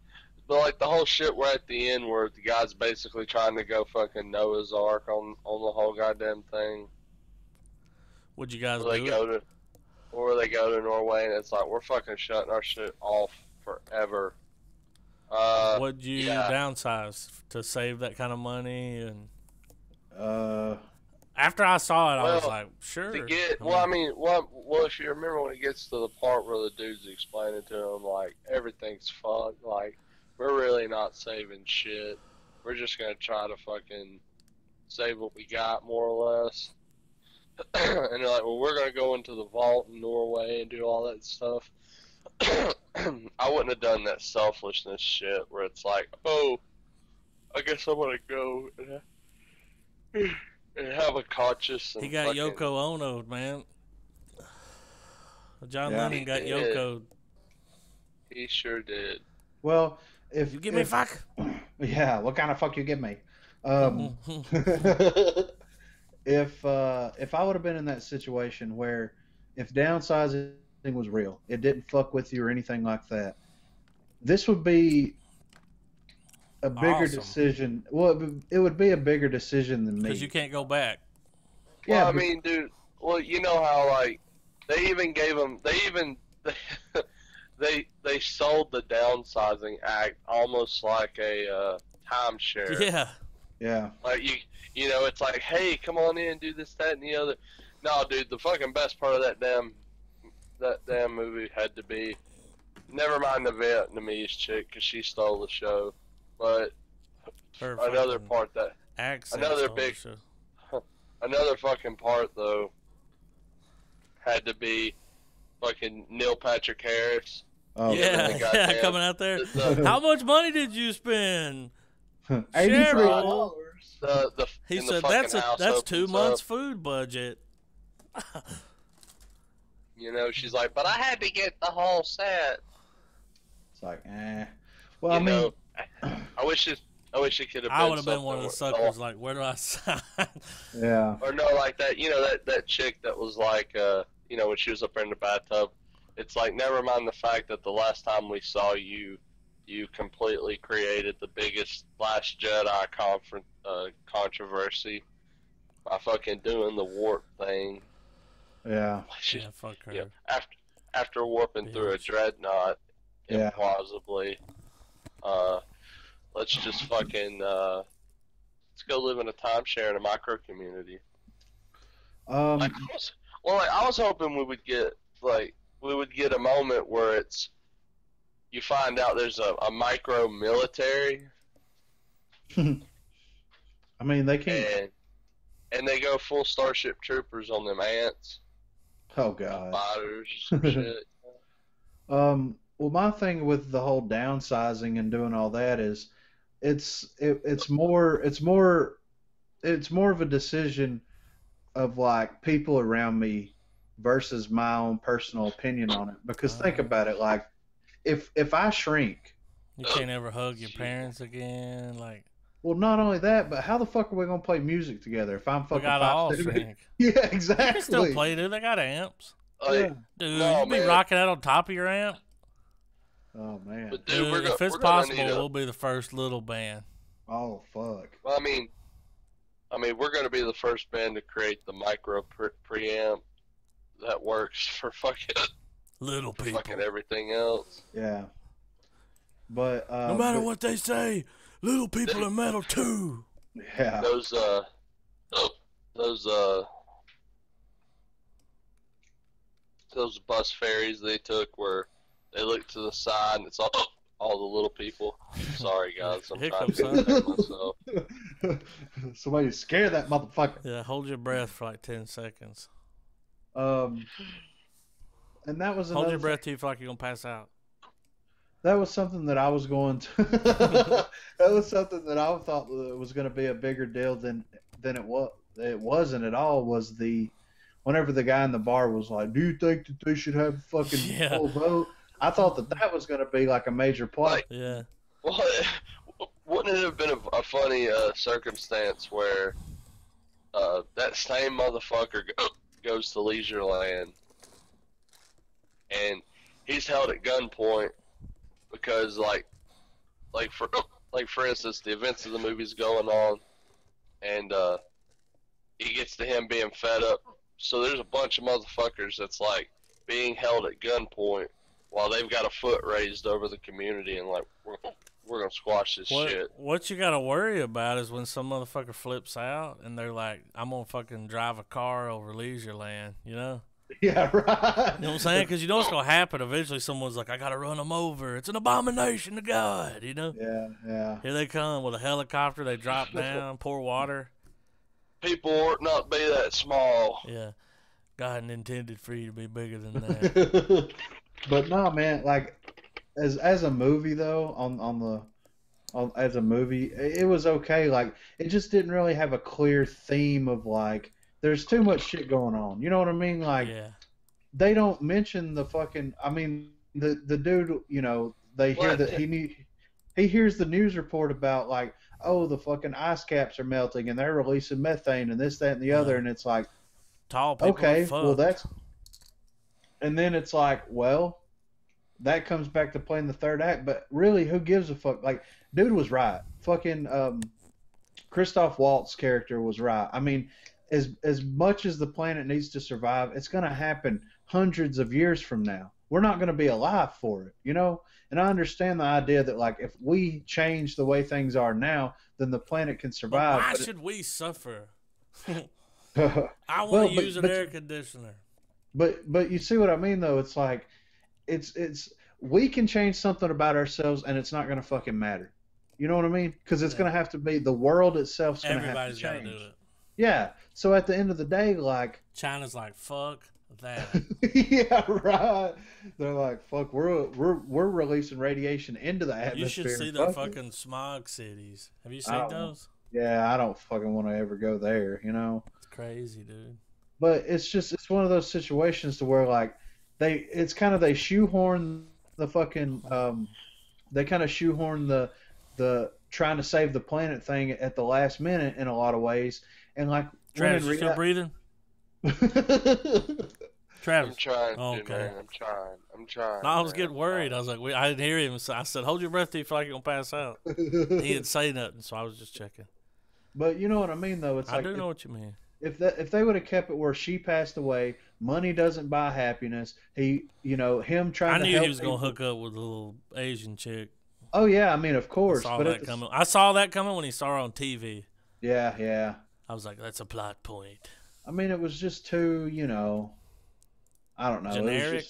But like the whole shit where at the end where the guy's basically trying to go fucking Noah's Ark on the whole goddamn thing. would you guys Or they do go it? to, or they go to Norway and it's like we're fucking shutting our shit off forever. Would you downsize to save that kind of money? And after I saw it, I was Well, like, sure. To get, well, I mean, well, if you remember when it gets to the part where the dude's explaining to him, like, everything's fucked, like, we're really not saving shit. We're just gonna try to fucking save what we got, more or less. And they're like, well, we're gonna go into the vault in Norway and do all that stuff. I wouldn't have done that selfishness shit where it's like, oh, I guess I'm gonna go and have a conscious. And He got fucking, Yoko Ono, man. John Yeah. Lennon got He Yoko. He sure did. well, if You give me fuck. Yeah. What kind of fuck you give me? If I would have been in that situation where if downsizing was real, it didn't fuck with you or anything like that, this would be a bigger Awesome. decision. Well, it would be a bigger decision than me. Because you can't go back. Yeah, Well, I but- mean, dude. Well, you know how like they even gave them. They sold the downsizing act almost like a timeshare. Yeah. Yeah. Like you know, it's like, hey, come on in, do this, that, and the other. No, dude, the fucking best part of that damn movie had to be, never mind the Vietnamese chick, because she stole the show, but Her another fucking part that, accent another stole the big- show. another fucking part though, had to be fucking Neil Patrick Harris. Oh, Yeah, the yeah, goddamn- coming out there. the- How much money did you spend? $83. He in the said fucking that's house 2 opens months up, food budget. you know, she's like, but I had to get the whole set. It's like, Well, You I mean, know, I wish it could have been. I would have been one of the something suckers. Like, where do I sign? yeah. Or no, like that. You know that chick that was like, you know, when she was up there in the bathtub. It's like, never mind the fact that the last time we saw you, you completely created the biggest Last Jedi controversy by fucking doing the warp thing. Yeah. Yeah, fuck her. Yeah, after warping through a Bitch. dreadnought Yeah. implausibly, let's just fucking let's go live in a timeshare in a micro community. Like, I was hoping we would get a moment where it's you find out there's a micro military I mean, they can't. and they go full Starship Troopers on them ants, Oh God. fighters, some shit. Well, my thing with the whole downsizing and doing all that is, it's more of a decision of like people around me versus my own personal opinion on it. Because think about it, like if I shrink, You can't ever hug your parents again. Like, well, not only that, but how the fuck are we gonna play music together if I'm we fucking got all 5'7"? shrink. Yeah, You can still exactly. play, dude. They got amps. Like, Dude, No, you be man. rocking out on top of your amp. Oh man. but Dude, dude, if it's we're gonna possible, need a- we'll be the first little band. Oh fuck. Well, I mean, we're going to be the first band to create the micro preamp that works for fucking Little people. fucking everything else. Yeah. But No matter what they say, little people are metal too. Yeah. Those bus ferries they took where they look to the side and it's all the little people. Sorry guys, I'm trying to contain myself. Somebody scare that motherfucker. Yeah, hold your breath for like 10 seconds. And that was Hold another your breath till you feel like you're gonna pass out. That was something that I was going to. That was something that I thought was going to be a bigger deal than it was. It wasn't at all. Was whenever the guy in the bar was like, "Do you think that they should have a fucking full vote?" I thought that was going to be like a major plot. Yeah. Well, wouldn't it have been a funny circumstance where that same motherfucker goes to Leisureland and he's held at gunpoint because for instance, the events of the movie's going on, and he gets to him being fed up. So there's a bunch of motherfuckers that's like being held at gunpoint while they've got a foot raised over the community, and like we're gonna squash this shit. What you gotta worry about is when some motherfucker flips out and they're like, "I'm gonna fucking drive a car over Leisureland," you know? Yeah, right. You know what I'm saying? Because you know what's gonna happen. Eventually, someone's like, "I gotta run them over. It's an abomination to God," you know? Yeah, yeah. Here they come with a helicopter. They drop down, pour water. People ought not be that small. Yeah, God intended for you to be bigger than that. But no, man. Like, as a movie though, as a movie, it was okay. Like, it just didn't really have a clear theme of like, there's too much shit going on. You know what I mean? Like, they don't mention the fucking. I mean, the dude. You know, they hear that he hears the news report about like, oh, the fucking ice caps are melting and they're releasing methane and this, that, and the other, and it's like, tall people. Okay, well that's. And then it's like, well, that comes back to playing the third act. But really, who gives a fuck? Like, dude was right. Fucking Christoph Waltz's character was right. I mean, as much as the planet needs to survive, it's going to happen hundreds of years from now. We're not going to be alive for it, you know? And I understand the idea that, like, if we change the way things are now, then the planet can survive. But why should we suffer? I want to use an air conditioner. But you see what I mean, though? It's like, it's we can change something about ourselves, and it's not going to fucking matter. You know what I mean? Because it's going to have to be the world itself. Everybody's got to do it. Yeah. So at the end of the day, like, China's like, fuck that. Yeah, right. They're like, fuck, we're releasing radiation into the atmosphere. You should see their fucking smog cities. Have you seen those? Yeah, I don't fucking want to ever go there. You know. It's crazy, dude. But it's one of those situations to where like they shoehorn the fucking they kind of shoehorn the trying to save the planet thing at the last minute in a lot of ways, and like Travis, you still breathing? Travis, I'm trying. Okay, man. I'm trying. No, I was getting worried. I was like, I didn't hear him. So I said, hold your breath till you feel like you're gonna pass out. He didn't say nothing, so I was just checking. But you know what I mean, though. It's I do know what you mean. If they would have kept it where she passed away, money doesn't buy happiness. Him trying to help. I knew he was gonna hook up with a little Asian chick. Oh yeah, I mean, of course. I saw that coming when he saw her on TV. Yeah, yeah. I was like, that's a plot point. I mean, it was just too, I don't know. Generic?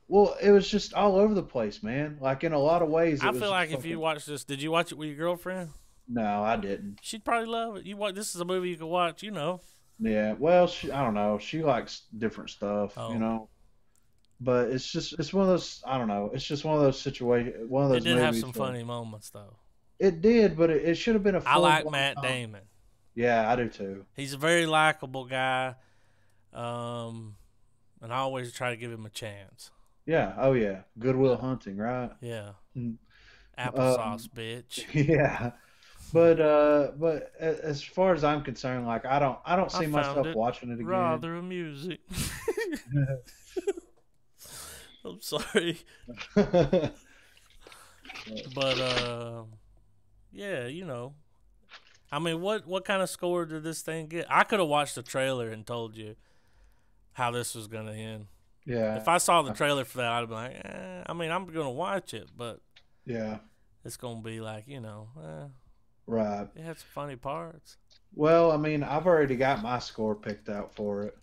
It was just all over the place, man. Like, in a lot of ways. I feel like if you watch this, did you watch it with your girlfriend? No, I didn't. She'd probably love it. This is a movie you can watch, Yeah, well, I don't know. She likes different stuff, But it's one of those, I don't know. It's just one of those situations, one of those movies. It did have some funny moments, though. It did, but it should have been a full. I like Matt Damon. Yeah, I do too. He's a very likable guy, and I always try to give him a chance. Yeah, oh yeah. Good Will Hunting, right? Yeah. Applesauce, bitch. Yeah. But as far as I'm concerned, like I don't see myself watching it again. Rather amusing. I'm sorry. But yeah, I mean, what kind of score did this thing get? I could have watched the trailer and told you how this was gonna end. Yeah. If I saw the trailer for that, I'd be like, I mean, I'm gonna watch it, but Yeah. it's gonna be like, Right. it had some funny parts. Well, I mean, I've already got my score picked out for it.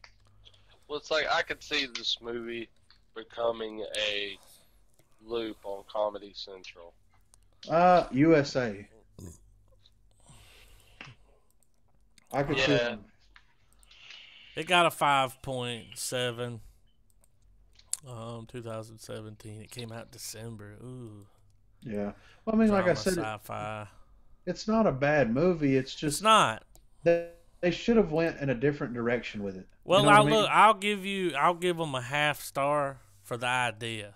Well, it's like I could see this movie becoming a loop on Comedy Central. USA. I could see. Yeah. It got a 5.7. 2017. It came out December. Ooh. Yeah. Well, I mean, like I Drama, said, sci-fi. it's not a bad movie. It's It's just not. they should have went in a different direction with it. Well, You know what I mean? I'll give them a half star for the idea,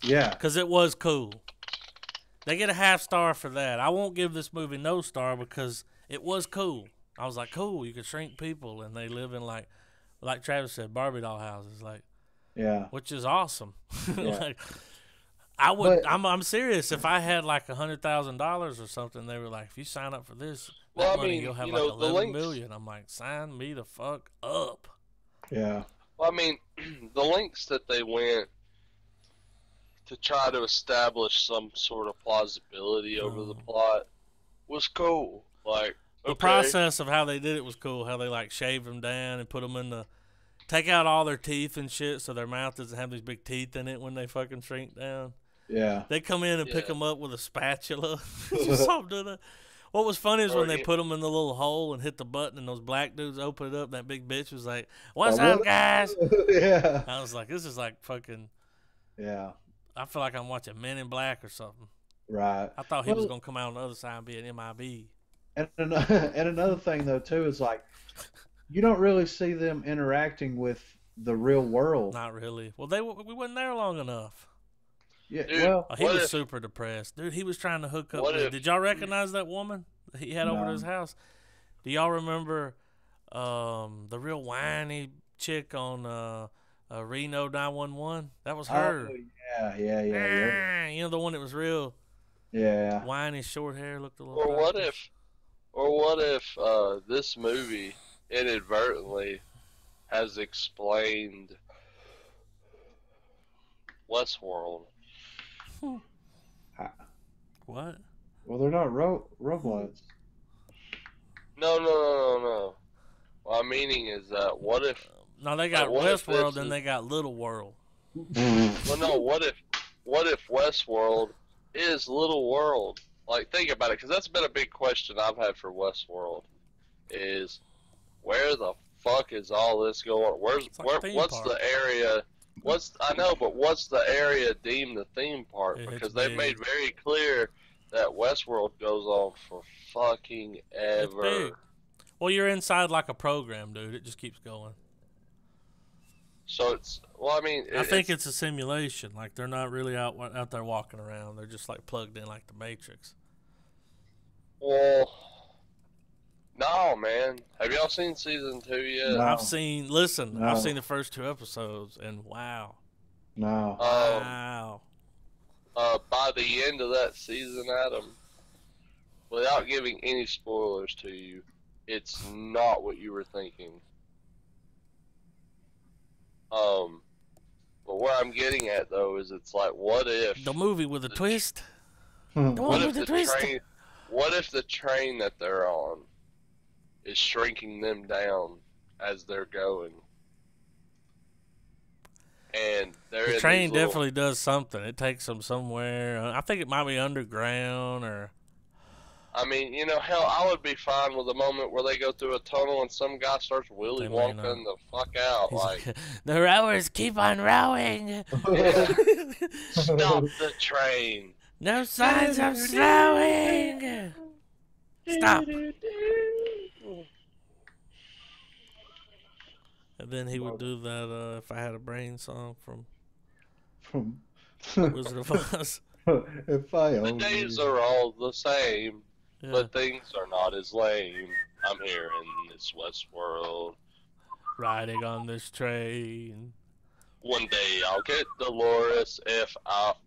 Yeah. because it was cool. They get a half star for that. I won't give this movie no star because it was cool. I was like, cool, you can shrink people and they live in like Travis said, Barbie doll houses, like, Yeah. which is awesome. Yeah. Like, I would. But- I'm serious. If I had like $100,000 or something, they were like, if you sign up for this, Well, that I money mean, you'll have you like know, the 11 links- million. I'm like, sign me the fuck up. Yeah. Well, I mean, the lengths that they went to try to establish some sort of plausibility over the plot was cool. Like, The okay, process of how they did it was cool. How they like shaved them down and put them in take out all their teeth and shit, so their mouth doesn't have these big teeth in it when they fucking shrink down. Yeah. They come in and pick Yeah. them up with a spatula. You saw 'em do that. What was funny is Or when they you- put them in the little hole and hit the button, and those black dudes open it up. That big bitch was like, "What's Oh, up, guys?" Yeah. I was like, "This is like fucking." Yeah. I feel like I'm watching Men in Black or something. Right. I thought he was Well- gonna come out on the other side and be an MIB. And another thing though too is like you don't really see them interacting with the real world. Not really. Well, we wasn't there long enough. Yeah. Dude, Well, Oh, he What was if- super depressed, dude. He was trying to hook up. What With, if- did y'all recognize that woman that he had over No. to his house? Do y'all remember the real whiny chick on Reno 911? That was her. oh, yeah. You know, the one that was real Yeah. whiny, short hair, looked a little. Or what darkish. if this movie inadvertently has explained Westworld? What? Well, they're not robots. No. My meaning is that what if? No, they got what if Westworld this and is- they got Little World. Well, no. What if Westworld is Little World? Like, think about it, because that's been a big question I've had for Westworld. Is where the fuck is all this going? It's like a theme What's park. the area? I know, but what's the area deemed the theme park? It's Because they've big. made very clear that Westworld goes on for fucking It's ever. big. Well, you're inside like a program, dude. It just keeps going. So it's well, I mean, I think it's a simulation. Like they're not really out there walking around. They're just like plugged in like the Matrix. well. No, man. Have y'all seen season 2 yet? No. I've seen No. the first 2 episodes, and wow, No. wow. By the end of that season, Adam, without giving any spoilers to you, it's not what you were thinking. But where I'm getting at though is it's like, what if The movie with a twist. Hmm. The what one if with the the twist. train what if the train that they're on is shrinking them down as they're going? And they're The in train these little- definitely does something. It takes them somewhere. I think it might be underground or. I mean, you know, hell, I would be fine with a moment where they go through a tunnel and some guy starts willy They may wonking not. the fuck out. He's Like, like, the rowers keep on rowing. stop the train. No signs of slowing. Stop. And then he would do that If I Had a Brain song from From Wizard of Oz. if I The only days are all the same, Yeah. but things are not as lame. I'm here in this West world. Riding on this train. One day I'll get Dolores if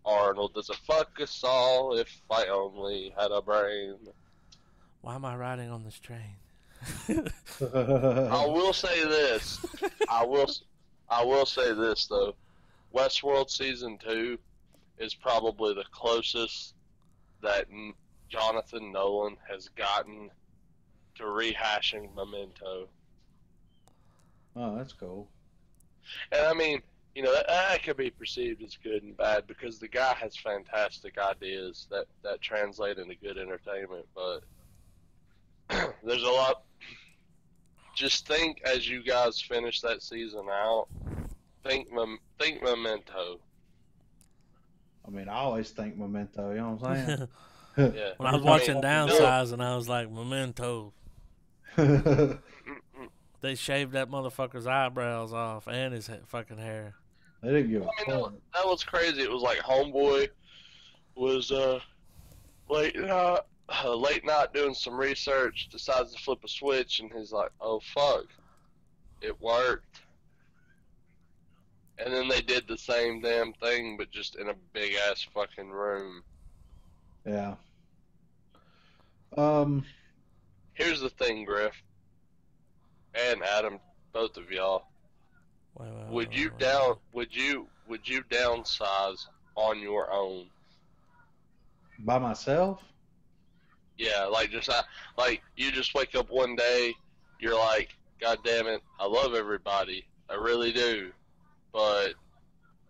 Arnold doesn't fuck us all. If I only had a brain. Why am I riding on this train? I will say this. I I will say this though, Westworld season 2 is probably the closest that Jonathan Nolan has gotten to rehashing Memento. Oh, that's cool. And I mean, you know, that could be perceived as good and bad because the guy has fantastic ideas that translate into good entertainment. But there's a lot. Just think as you guys finish that season out. Think Memento. I mean, I always think Memento. You know what I'm saying? Yeah. When I was watching Downsizing, I was like, Memento. They shaved that motherfucker's eyebrows off and his fucking hair. They didn't give a I mean, fuck. that was crazy. It was like Homeboy was late night doing some research, decides to flip a switch, and he's like, "Oh fuck, it worked." And then they did the same damn thing, but just in a big ass fucking room. Yeah. Here's the thing, Griff and Adam, both of y'all. Would you downsize on your own? By myself? Yeah, like you just wake up one day, you're like, God damn it, I love everybody, I really do, but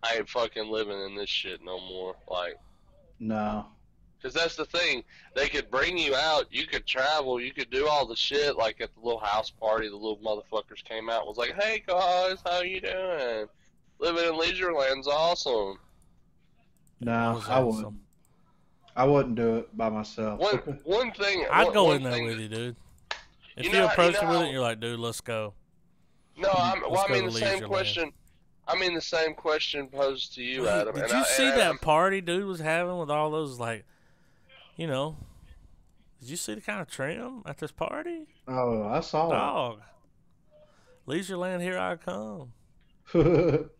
I ain't fucking living in this shit no more. Like, No. because that's the thing, they could bring you out, you could travel, you could do all the shit. Like at the little house party, the little motherfuckers came out and was like, "Hey guys, how you doing? Living in Leisureland's awesome." No, I wouldn't. I wouldn't do it by myself. One thing I'd go one in there thing with you, dude. If You you know- approach you me with know- it, you're like, dude, let's go. No, I Let's go mean to the same Leisureland. question. I mean the same question posed to you, Adam. Did and you see and that party dude was having with all those, like, you know, did you see the kind of trim at this party? Oh, I saw Dog. Leisureland, here I come. it.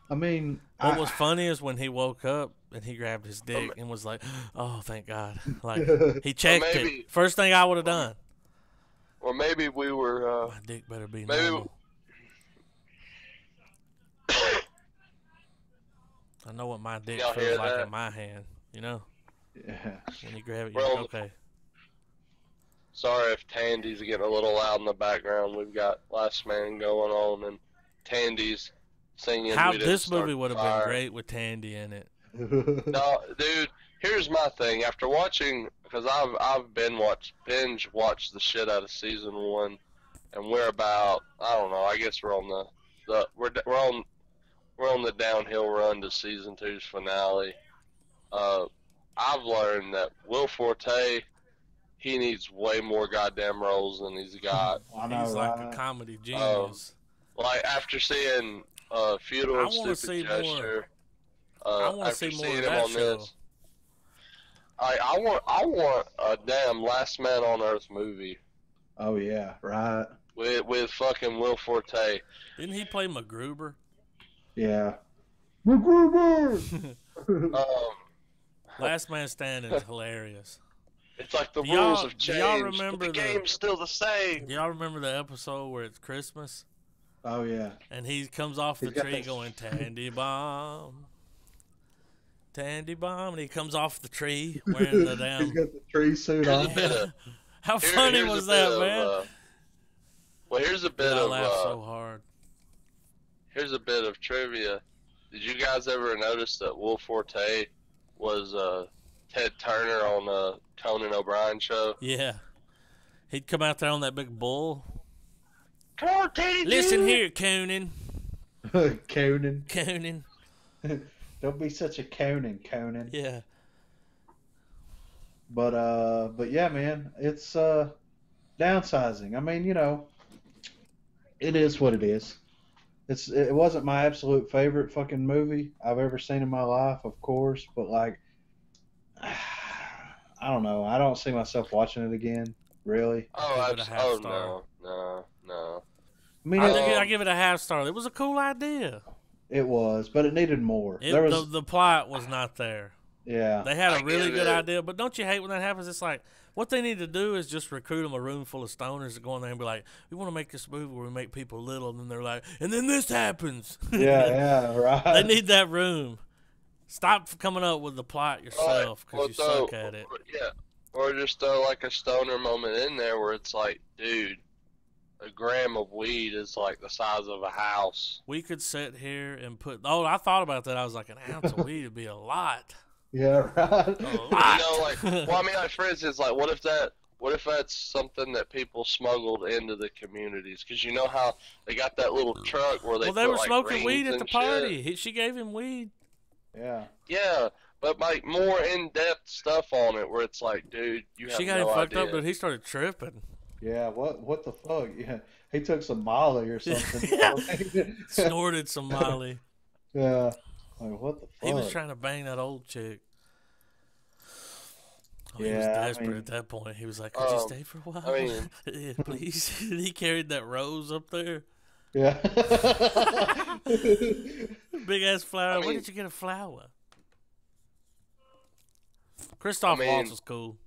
I mean, What was funny is when he woke up and he grabbed his dick and was like, oh, thank God. Like, he checked maybe- it. First thing I would have done. or maybe we were. My dick better be maybe- normal. I know what my dick Y'all feels hear like that? in my hand, you know? yeah. When you grab it, We're you're on like, okay. Sorry if Tandy's getting a little loud in the background. We've got Last Man going on, and Tandy's singing. How We Didn't this Start movie the would have Fire. been great with Tandy in it. No, dude. Here's my thing. After watching, because I've binge watched the shit out of season 1, and we're about, I don't know. I guess we're on we're on the downhill run to season 2's finale. I've learned that Will Forte, he needs way more goddamn roles than he's got. I know, He's like right? a comedy genius. Like after seeing Feudal I and wanna Stupid see more. Gesture, I want to after see more seeing of him that on show. this, I want a damn Last Man on Earth movie Oh yeah, right. with fucking Will Forte. Didn't he play MacGruber? Yeah. MacGruber! Last Man Standing is hilarious. It's like the Do y'all- rules have do y'all changed, remember but the the- game's still the same. Do y'all remember the episode where it's Christmas Oh yeah. and he comes off the He's got tree that- going Tandy Bomb, Tandy Bomb, and he comes off the tree wearing the He's damn. got the tree suit Here's a on. bit of- How Here- funny here's a was bit that, of, man? well, here's a bit I of laughed so hard. here's a bit of trivia. Did you guys ever notice that Will Forte was Ted Turner on the Conan O'Brien show? Yeah, he'd come out there on that big bull. Come on, Teddy. Listen dude. here, Conan. Conan. Conan. Don't be such a Conan, Conan. Yeah. But yeah, man, it's downsizing. I mean, you know, it is what it is. It wasn't my absolute favorite fucking movie I've ever seen in my life, of course, but like, I don't know. I don't see myself watching it again, really. Oh, Give it a half oh star. no. I mean, I give it a half star. It was a cool idea. it was, but it needed more. It, There was, the plot was not there. yeah. They had I a really give good it- idea, but don't you hate when that happens? It's like, What they need to do is just recruit them a room full of stoners to go in there and be like, we want to make this movie where we make people little, and then they're like, and then this happens. Yeah, right. They need that room. Stop coming up with the plot yourself because you suck at it. Yeah, or just throw like a stoner moment in there where it's like, dude, a gram of weed is like the size of a house. We could sit here and put. Oh, I thought about that. I was like, an ounce of weed would be a lot. Yeah, right. A lot. You know, like, well, I mean, like, for instance, like, what if that's something that people smuggled into the communities? Because you know how they got that little truck where they Well, they were like, smoking weed at the shit? party. She gave him weed. Yeah. Yeah, but like more in-depth stuff on it, where it's like, dude, you have She got no him fucked idea. up, but he started tripping. Yeah, what the fuck? Yeah, he took some Molly or something. Yeah. Snorted some Molly. Yeah, like what the fuck? He was trying to bang that old chick. Oh, he was Yeah, desperate at that point. He was like, could you stay for a while? I mean- Yeah, please. He carried that rose up there. Yeah. Big ass flower. I mean- Where did you get a flower? Christoph Waltz was cool.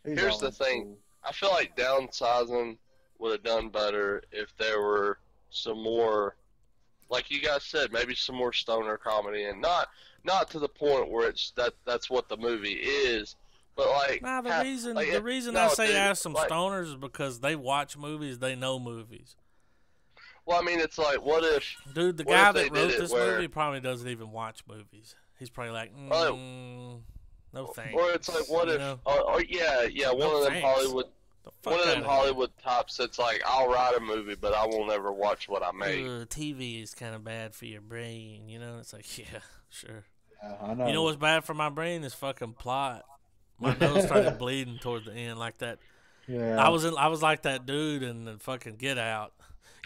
He's Here's the always thing. cool. I feel like Downsizing would have done better if there were some more, like you guys said, maybe some more stoner comedy, and not to the point where that's what the movie is, but like. Nah, the reason no, I say dude, ask some like, stoners is because they watch movies, they know movies. Well, I mean, it's like, what if? Dude, the What guy if they that did wrote it this where- movie probably doesn't even watch movies. He's probably like, Oh. no thanks. Or it's like, what You if? know? Or yeah, one No of them thanks. Hollywood. The fuck One of them outta Hollywood tops that's like, I'll write a movie, but I won't ever watch what I make. here. TV is kind of bad for your brain, you know? It's like, yeah, sure. Yeah, I know. You know what's bad for my brain is fucking plot. My nose started bleeding toward the end like that. Yeah. I was like that dude in the fucking Get Out.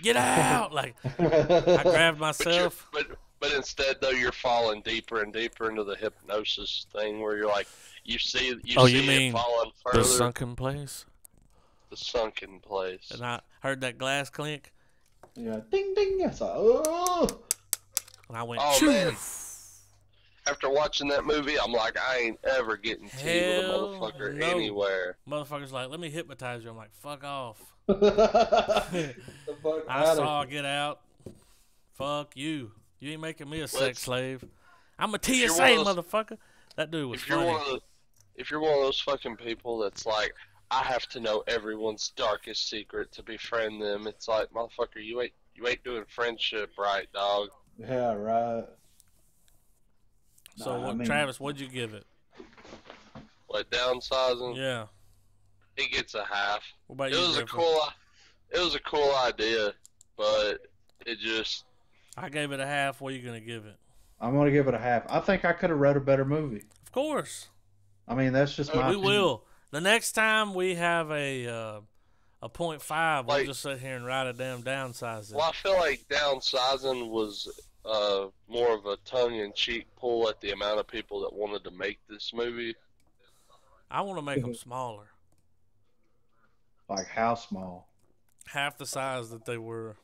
Get out! Like, I grabbed myself. But instead, though, you're falling deeper and deeper into the hypnosis thing, where you're like, you see you mean it falling further. The sunken place. The sunken place. And I heard that glass clink, Yeah. Ding ding. It's like, oh. and I went, Oh, "Choo." man. After watching that movie, I'm like, I ain't ever getting tea with a Hell motherfucker no. anywhere. Motherfucker's like, let me hypnotize you. I'm like, fuck off. The fuck I outta saw here. Get Out. Fuck you. You ain't making me a sex Let's- slave. I'm a you're TSA, one of those- motherfucker. That dude was If you're funny. one of those fucking people that's like, I have to know everyone's darkest secret to befriend them, it's like, motherfucker, you ain't doing friendship right, dog. Yeah, right. So, Nah, I what, mean- Travis, what'd you give it? Like Downsizing, Yeah. it gets a half. What about It you, was Griffin? it was a cool idea, but it just I gave it a half. What are you going to give it? I'm gonna give it a half. I think I could have wrote a better movie. Of course. I mean, that's just my. We opinion. will. The next time we have a 0.5, we'll Like- just sit here and write a damn downsizing. well, I feel like Downsizing was more of a tongue-in-cheek pull at the amount of people that wanted to make this movie. I want to make them smaller. Like how small? Half the size that they were.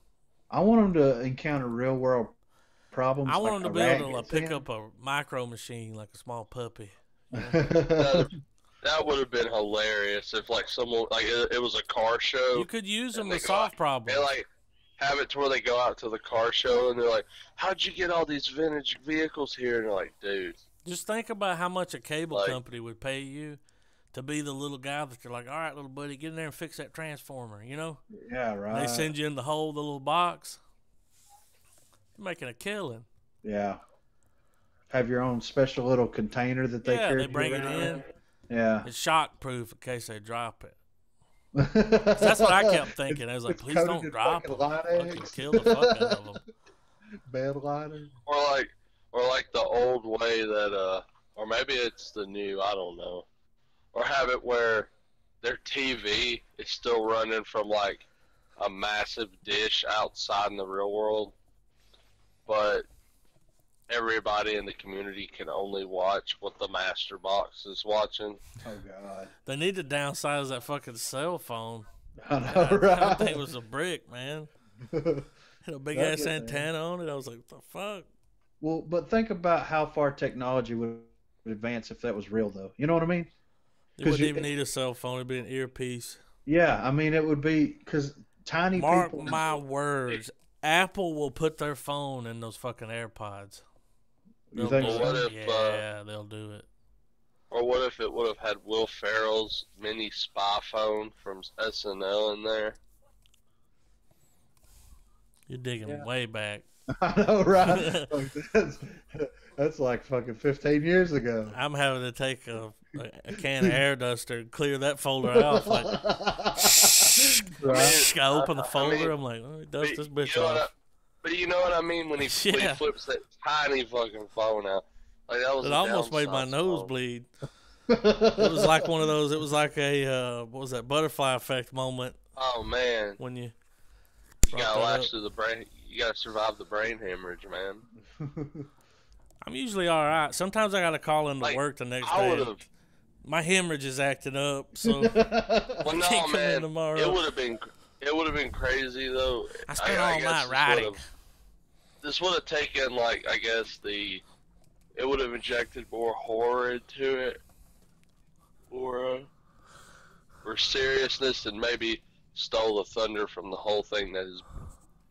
I want them to encounter real world problems. I want like them to a be rat able to gets pick in. up a micro machine like a small puppy. That would have been hilarious if like someone like it was a car show. You could use them And to they go solve out- problems. They like have it to where they go out to the car show and they're like, "How'd you get all these vintage vehicles here?" And they're like, "Dude, Just think about how much a cable Like- company would pay you to be the little guy that you're like, all right, little buddy, get in there and fix that transformer, you know? Yeah, And right. they send you in the hole, the little box. You're making a killing. Yeah. Have your own special little container that they Yeah, carry they bring it around. in. Yeah. It's shock proof in case they drop it. That's what I kept thinking. I was like, It's please coated don't in drop fucking them. Linex. Fucking kill the fuck out of them. Bed liner. or like the old way that or maybe it's the new, I don't know, or have it where their TV is still running from like a massive dish outside in the real world, but everybody in the community can only watch what the master box is watching. Oh God. They need to downsize that fucking cell phone. I know, God, right? that thing was a brick, man. Had a big Fuck ass it, man. antenna on it. I was like, what the fuck? Well, but think about how far technology would advance if that was real, though. You know what I mean? You wouldn't even need a cell phone. It'd be an earpiece. Yeah, I mean, it would be because tiny Mark people. my words. Apple will put their phone in those fucking AirPods. You They'll think do so? What it. if, Yeah, they'll do it. or what if it would have had Will Ferrell's mini spy phone from SNL in there? You're digging Yeah. way back. I know, right? Like, that's like fucking 15 years ago. I'm having to take a can of air duster and clear that folder off. Like, Right? I open the folder. I mean, I'm like, let me dust this bitch you know off. but you know what I mean when he Yeah. flips that tiny fucking phone out. Like that was It a almost made my downsized nose phone. bleed. It was like one of those. It was like a what was that, butterfly effect moment Oh man, when you you brought gotta that last up. through the brain. You gotta survive the brain hemorrhage, man. I'm usually all right. Sometimes I gotta call into Like, work the next I day. would have. My hemorrhage is acting up, so Well, can't no, come in man. tomorrow. It would have been. It would have been crazy though. I spent I all guess night riding. This would have taken like I guess it would have injected more horror into it, or seriousness, and maybe stole the thunder from the whole thing that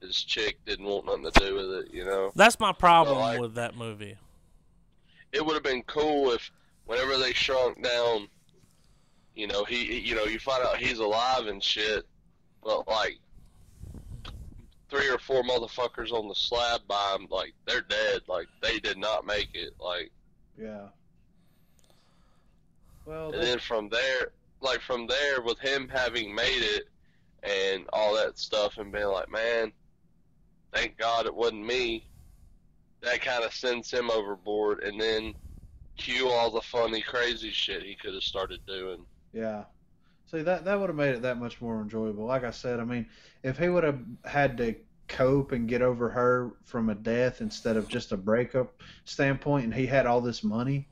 his chick didn't want nothing to do with it. You know, That's my problem Well, with that movie. it would have been cool if whenever they shrunk down, you know, you find out he's alive and shit, but like 3 or 4 motherfuckers on the slab by him, like they're dead, like they did not make it, like. Yeah. Well, And then from there, with him having made it and all that stuff, and being like, man, thank God it wasn't me. That kind of sends him overboard, and then cue all the funny, crazy shit he could have started doing. yeah. See, that would have made it that much more enjoyable. Like I said, I mean, if he would have had to cope and get over her from a death instead of just a breakup standpoint, and he had all this money,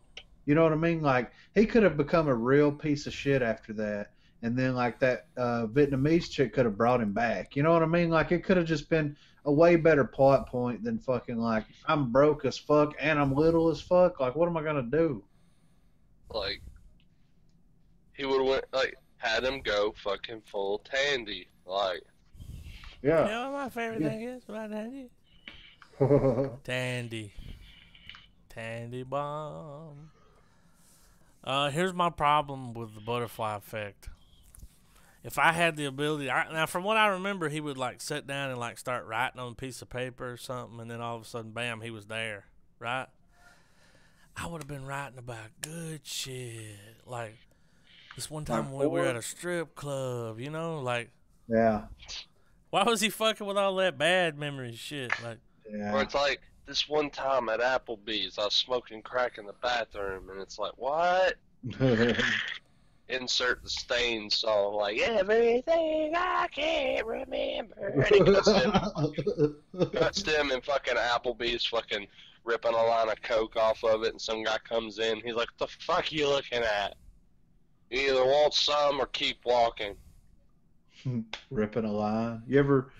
you know what I mean? Like, he could have become a real piece of shit after that. And then, like, that Vietnamese chick could have brought him back. You know what I mean? Like, it could have just been a way better plot point than fucking, like, I'm broke as fuck and I'm little as fuck. Like, what am I going to do? Like, he would have went, like, had him go fucking full Tandy. Like, You know what my favorite thing is about Tandy? Yeah. Tandy bomb. Here's my problem with the butterfly effect. If I had the ability, now from what I remember, he would like sit down and like start writing on a piece of paper or something, and then all of a sudden, bam, he was there, right? I would have been writing about good shit, like this one time when we were at a strip club, you know, like Yeah. why was he fucking with all that bad memory shit, like? Yeah. or it's like, this one time at Applebee's, I was smoking crack in the bathroom, and it's like, what? Insert the Stain song, like, everything I can't remember. And it cuts to him in fucking Applebee's fucking ripping a line of coke off of it, and some guy comes in, he's like, what the fuck are you looking at? You either want some or keep walking. Ripping a line. You ever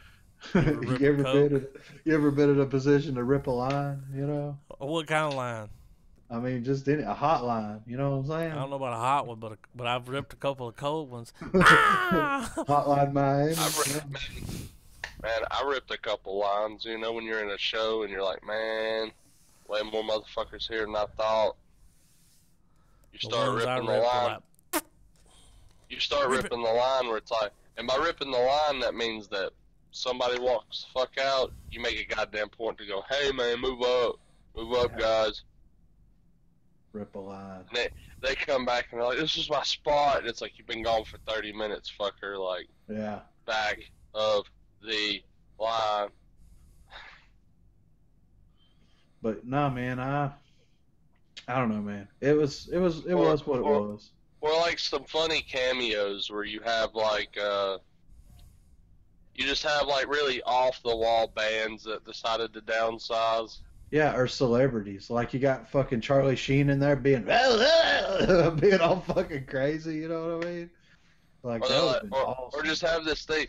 rip you ever a you ever been in a position to rip a line, you know? What kind of line? I mean, just a hot line, you know what I'm saying? I don't know about a hot one, but I've ripped a couple of cold ones. Ah! Hotline Miami. Man, I ripped a couple lines, you know, when you're in a show and you're like, man, way more motherfuckers here than I thought. You start ripping the line. You start ripping the line where it's like, and by ripping the line, that means that somebody walks the fuck out, you make a goddamn point to go, hey man, move up, guys. Rip a line. And they come back and they're like, this is my spot, and it's like, you've been gone for 30 minutes, fucker, like, Yeah. back of the line. But nah, man, I don't know, man. It was what it was. Or like some funny cameos where you have like you just have like really off the wall bands that decided to downsize. Yeah, or celebrities. Like you got fucking Charlie Sheen in there being being all fucking crazy, you know what I mean? Like that would have been awesome. Or just have this thing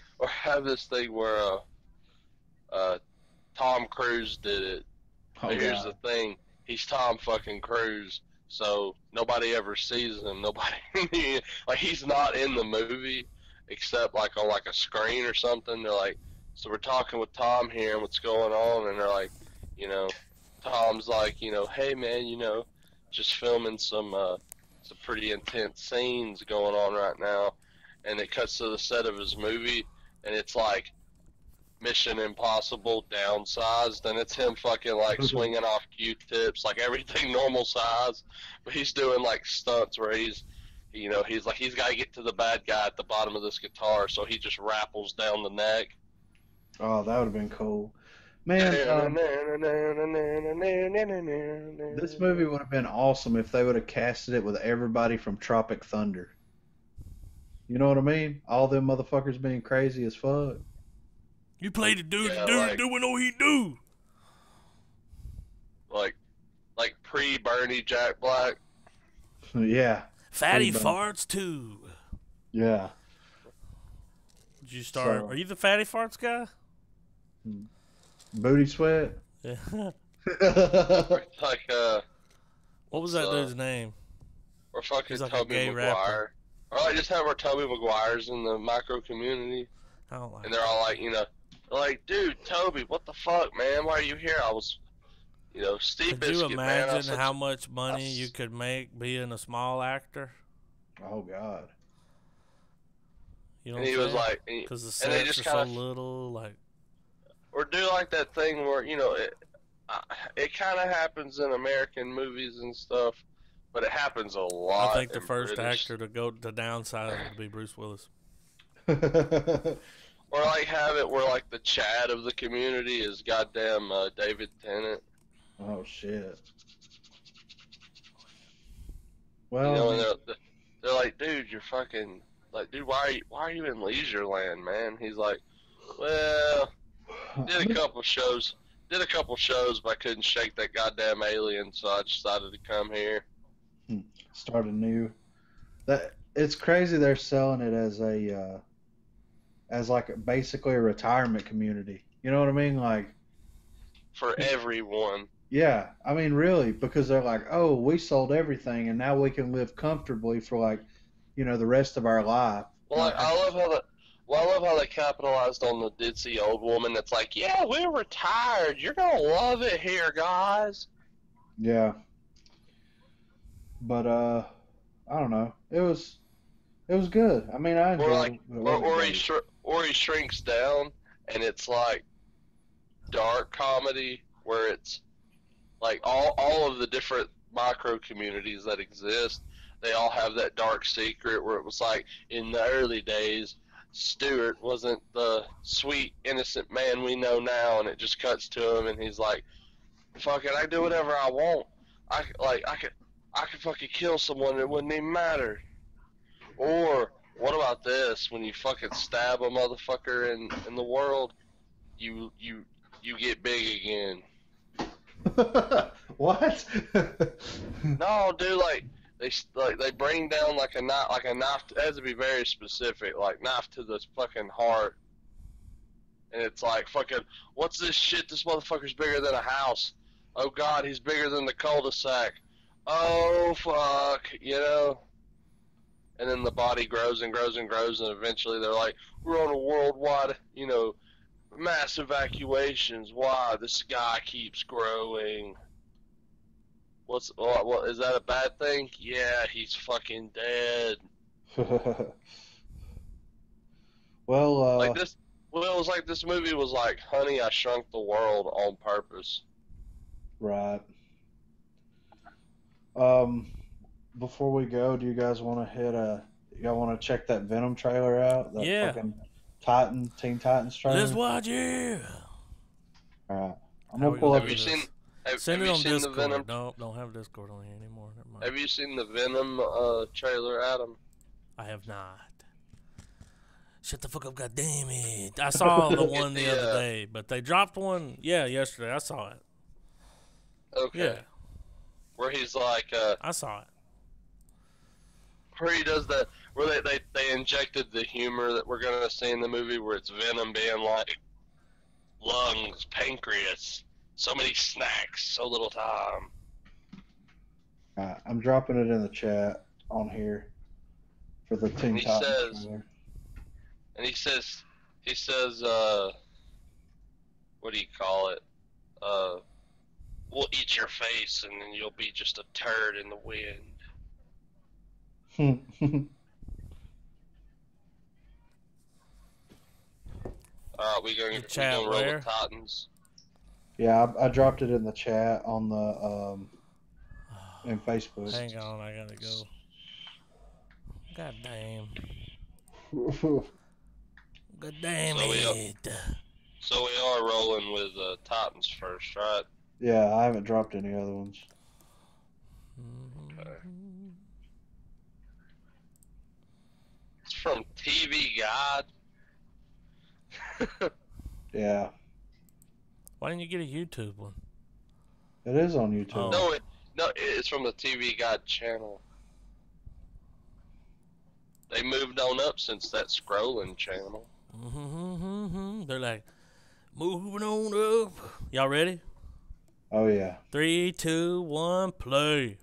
where Tom Cruise did it. Oh, But here's God. the thing, he's Tom fucking Cruise, so nobody ever sees him. Nobody, like, he's not in the movie except like on like a screen or something. They're like, so we're talking with Tom here, and what's going on? And they're like, you know, Tom's like, you know, hey man, you know, just filming some pretty intense scenes going on right now, and it cuts to the set of his movie, and it's like Mission Impossible downsized, and it's him fucking like swinging off Q-tips, like everything normal size, but he's doing like stunts where he's, you know, he's like, he's got to get to the bad guy at the bottom of this guitar, so he just rappels down the neck. Oh, that would have been cool. Man, this movie would have been awesome if they would have casted it with everybody from Tropic Thunder. You know what I mean? All them motherfuckers being crazy as fuck. You play the dude, Yeah, the dude like- doing all he do. Like pre-Bernie Jack Black. Yeah, Fatty Pretty bad. farts too. yeah. Did you start? So- Are you the fatty farts guy? Booty sweat. Yeah. Like What was that So- dude's name? or fucking He's like a Tobey gay Maguire. rapper. Or I just have our Tobey Maguires in the micro community, I don't like. and they're all like, you know, they're like, dude, Toby, what the fuck, man? Why are you here? I was, you know, Steve Could you Biscuit, man. I was imagine such how a- much money you could make being a small actor? Oh God. And You know what he I'm was saying? like, Because the and they sets just are so kinda- little. Like, or do like that thing where, you know, it kind of happens in American movies and stuff, but it happens a lot. I think the in first British. actor to go to downsize would be Bruce Willis. Or like have it where like the Chad of the community is goddamn David Tennant. Oh shit. You know, Well, and they're like, dude, you're fucking like, dude, why are you in Leisureland, man? He's like, well, did a couple shows, but I couldn't shake that goddamn alien, so I decided to come here. start anew. That it's crazy they're selling it as like basically a retirement community. You know what I mean? Like, For everyone. yeah, I mean really, because they're like, oh, we sold everything and now we can live comfortably for like, you know, the rest of our life. Well, I love how they capitalized on the ditzy old woman that's like, yeah, we're retired. You're gonna love it here, guys. Yeah. But I don't know. It was good. I mean, I enjoyed Or like, it. But it wasn't great. or he shrinks down, and it's like dark comedy where it's like all of the different micro communities that exist. They all have that dark secret where it was like in the early days, Stuart wasn't the sweet innocent man we know now, and it just cuts to him, and he's like, "Fuck it, I do whatever I want. I could fucking kill someone, it wouldn't even matter." Or what about this? When you fucking stab a motherfucker in the world, you get big again. What? No, dude, like they bring down like a knife. It has to be very specific, like knife to the fucking heart, and it's like fucking, what's this shit? This motherfucker's bigger than a house. Oh God, he's bigger than the cul-de-sac. Oh fuck, you know. And then the body grows and grows and grows, and eventually they're like, we're on a worldwide, you know, mass evacuations. Why? The sky keeps growing. What is that a bad thing? Yeah, he's fucking dead. Well, Like this. Well, it was like this movie was like Honey, I Shrunk the World on purpose. right. Before we go, do you guys want to y'all want to check that Venom trailer out? That Yeah. fucking Teen Titans trailer. Let's watch it. All right. I'm How gonna we pull gonna up. Have you this? seen? Send have it you on seen the Discord. Venom? No, don't have Discord on here anymore. Never mind. Have you seen the Venom trailer, Adam? I have not. Shut the fuck up, goddamn it! I saw the one the other day, but they dropped one. Yeah, yesterday I saw it. Okay. Yeah, Where he's like, I saw it. where he does that, where they injected the humor that we're gonna see in the movie, where it's Venom being like, lungs, pancreas, so many snacks, so little time. I'm dropping it in the chat on here for the And Teen he Titans says, trailer. and he says, what do you call it? Uh, we'll eat your face, and then you'll be just a turd in the wind. All right, The we chat gonna roll with where? Titans. Yeah, I dropped it in the chat on the in Facebook. Hang on, I gotta go. God damn. God damn So it. so we are rolling with Titans first, right? Yeah, I haven't dropped any other ones. Okay. It's from TV Guide. Yeah, Why didn't you get a YouTube one? it is on YouTube. Oh. No, it's from the TV Guide channel. They moved on up since that scrolling channel. They're like, moving on up. Y'all ready? Oh yeah. 3, 2, 1, play.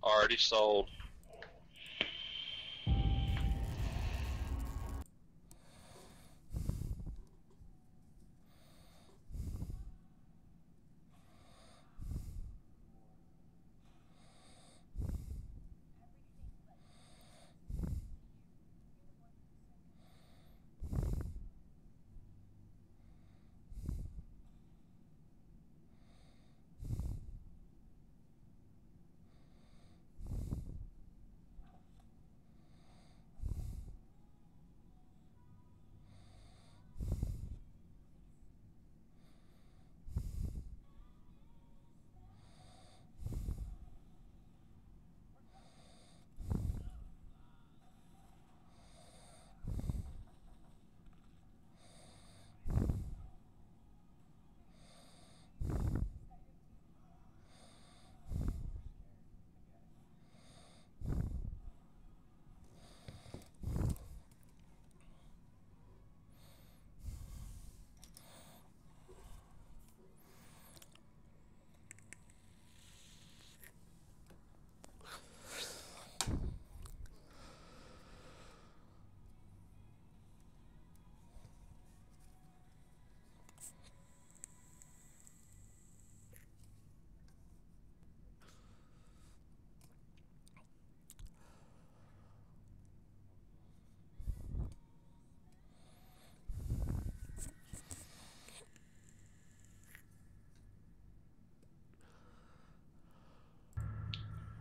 Already sold.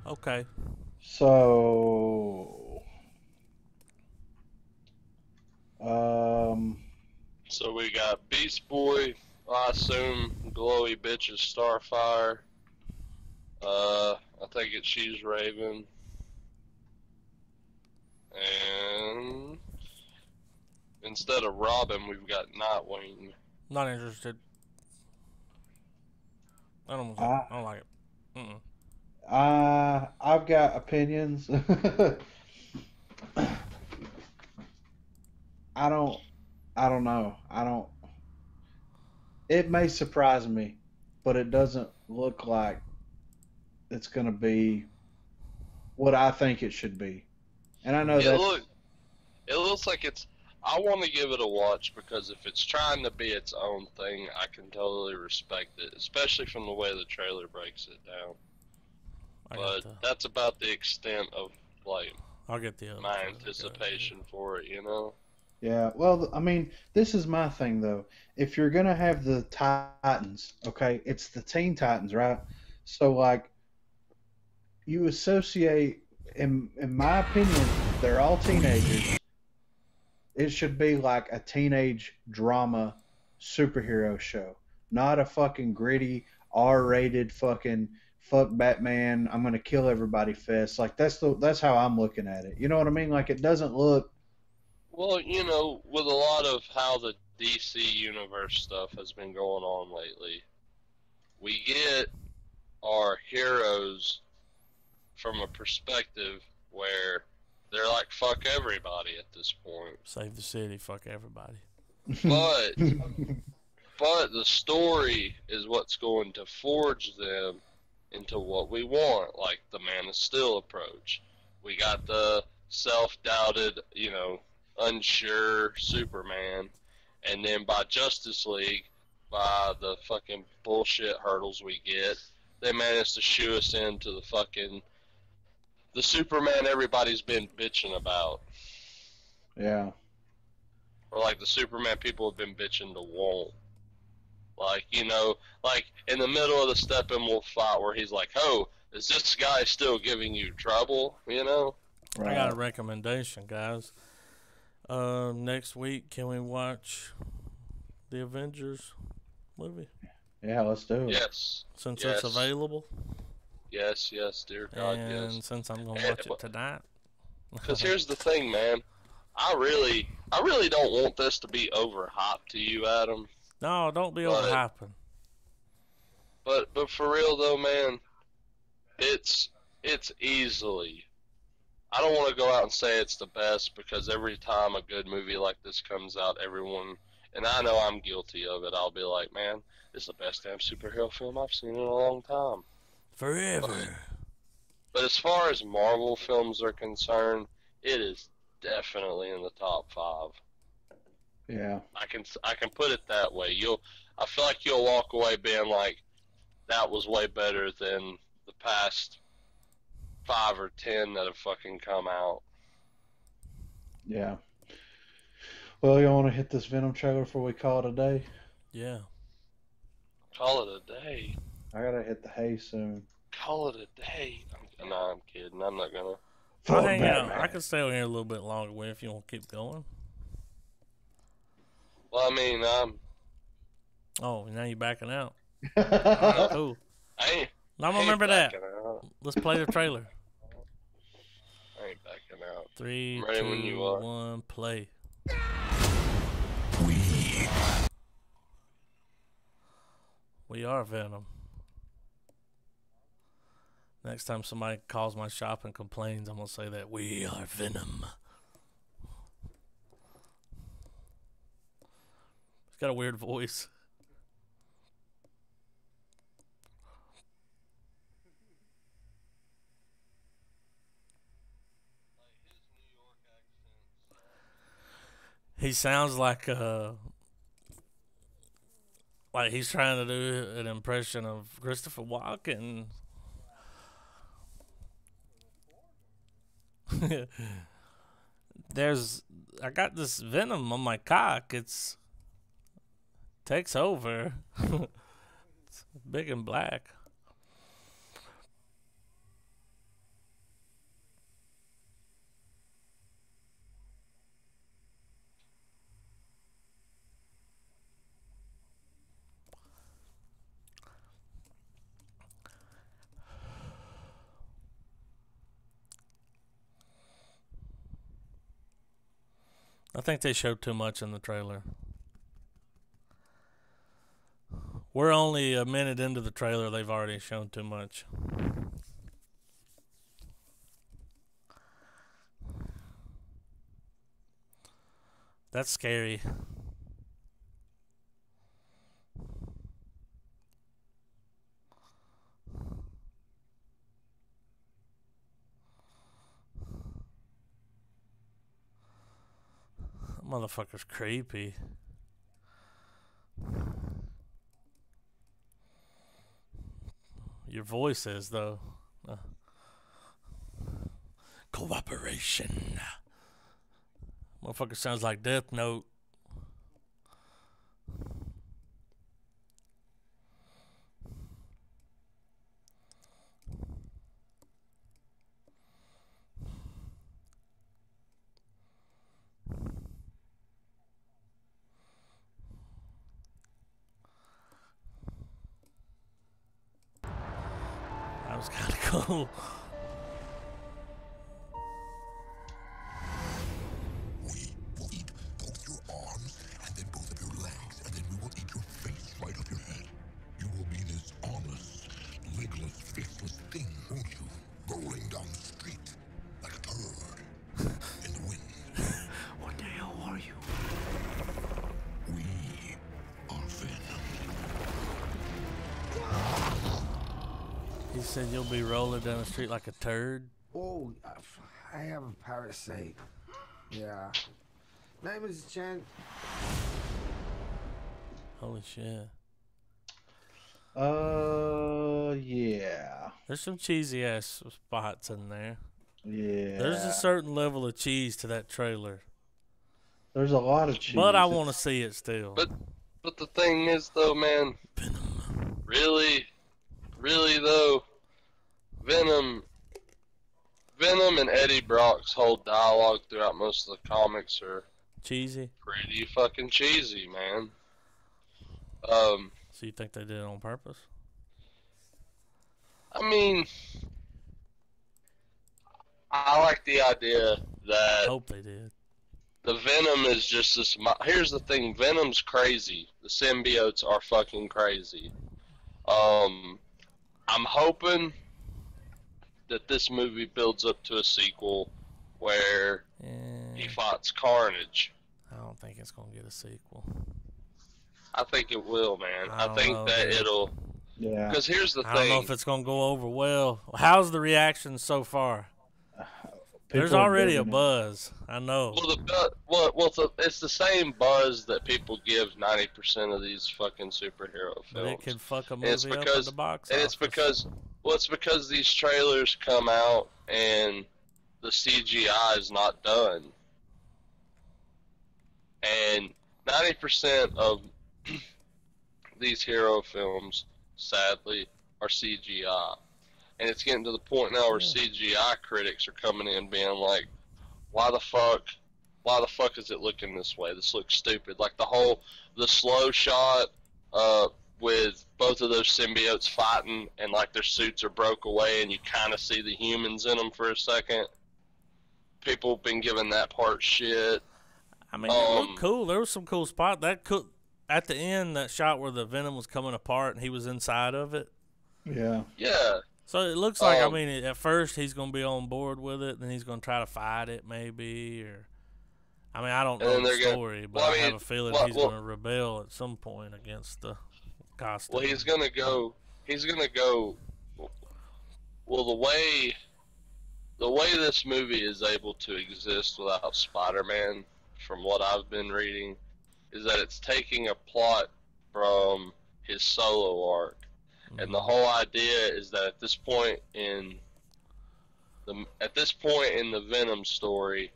Okay. So, um, So we got Beast Boy, I assume Glowy Bitches Starfire. I think it's She's Raven. And instead of Robin, we've got Nightwing. Not interested. I don't like it. I've got opinions. I don't, I don't know. I don't. It may surprise me, but it doesn't look like it's going to be what I think it should be. And I know It that's look it looks like it's. I want to give it a watch because if it's trying to be its own thing, I can totally respect it, especially from the way the trailer breaks it down. But that's about the extent of like I'll get the other my trailer. anticipation for it, you know. Yeah, well, I mean, this is my thing though. If you're gonna have the Titans, okay, it's the Teen Titans, right? So like, you associate, in my opinion, they're all teenagers. It should be like a teenage drama superhero show, not a fucking gritty R-rated fucking fuck Batman. I'm gonna kill everybody fest. Like that's how I'm looking at it. You know what I mean? Like it doesn't look. Well, you know, with a lot of how the DC universe stuff has been going on lately, we get our heroes from a perspective where they're like fuck everybody at this point. Save the city, fuck everybody. But but the story is what's going to forge them into what we want, like the Man of Steel approach. We got the self-doubted, unsure Superman, and then by Justice League, by the fucking bullshit hurdles we get, they managed to shoo us into the Superman everybody's been bitching about. Yeah. Or like the Superman people have been bitching to want. Like, like in the middle of the Steppenwolf fight where he's like, oh, is this guy still giving you trouble, Right. I got a recommendation, guys. Next week, can we watch the Avengers movie? Yeah, let's do it. Yes. Since Yes. it's available. Yes, dear God, And yes. since I'm going to watch it tonight. Because here's the thing, man. I really don't want this to be overhyped to you, Adam. No, don't be But- overhyping. But for real though, man, it's easily. I don't want to go out and say it's the best because every time a good movie like this comes out, everyone, and I know I'm guilty of it, I'll be like, man, this is the best damn superhero film I've seen in a long time. Forever. But as far as Marvel films are concerned, it is definitely in the top 5. Yeah. I can put it that way. I feel like you'll walk away being like, that was way better than the past 5 or 10 that have fucking come out. Yeah. Well, you want to hit this Venom trailer before we call it a day? Yeah. Call it a day. I gotta hit the hay soon. Call it a day. No, I'm kidding. I'm not gonna. I'll Fuck hang out. Batman. I can stay over here a little bit longer with if you want to keep going. Well, I mean, Oh, now you're backing out. Alright, Cool. I ain't. Now remember that. backing out. Let's play the trailer. I ain't backing out. 3, I'm ready 2, when you are. 1, play. We are Venom. Next time somebody calls my shop and complains, I'm going to say that we are Venom. He's got a weird voice. He sounds like he's trying to do an impression of Christopher Walken. I got this venom on my cock. It's takes over. It's big and black. I think they showed too much in the trailer. We're only a minute into the trailer. They've already shown too much. That's scary. That motherfucker's creepy. Your voice is, though. Cooperation. Motherfucker sounds like Death Note. That was kind of cool. We will eat both your arms and then both of your legs, and then we will eat your face right off your head. You will be this armless, legless, faceless thing, won't you? Rolling down the street like a turd in the wind. What the hell are you? We are Venom. He said you'll be rolling down the street like a turd. Oh, I have a parasite. Yeah. Name is Chen. Holy shit. Yeah. There's some cheesy ass spots in there. Yeah. There's a certain level of cheese to that trailer. There's a lot of cheese. But I want to see it still. But the thing is, though, man, really though, Venom and Eddie Brock's whole dialogue throughout most of the comics are cheesy. pretty fucking cheesy, man. So you think they did it on purpose? I mean, I like the idea that I hope they did. the Venom is just this. Here's the thing: Venom's crazy. The symbiotes are fucking crazy. I'm hoping that this movie builds up to a sequel where he fights Carnage. I don't think it's gonna get a sequel. I think it will, man. I I think don't know, that dude. it'll. Yeah. Because here's the I don't know thing. if it's gonna go over well. How's the reaction so far? There's People are already a digging it. buzz. I know. It's the same buzz that people give 90% of these fucking superhero films. But it could fuck a And it's movie up because- in the box And office. it's because these trailers come out and the CGI is not done. And 90% of these hero films, sadly, are CGI. And it's getting to the point now where CGI critics are coming in being like, why the fuck is it looking this way? This looks stupid. Like the slow shot with both of those symbiotes fighting and like their suits are broke away and you kind of see the humans in them for a second. People have been giving that part shit. I mean, it looked cool. There was some cool spot. At the end, that shot where the Venom was coming apart and he was inside of it. Yeah. Yeah. So it looks like, at first he's going to be on board with it, then he's going to try to fight it maybe, or... I don't know the story, but I have a feeling he's going to rebel at some point against the costume. Well, he's gonna go. Well, the way this movie is able to exist without Spider-Man, from what I've been reading, is that it's taking a plot from his solo arc, and the whole idea is that at this point in the Venom story,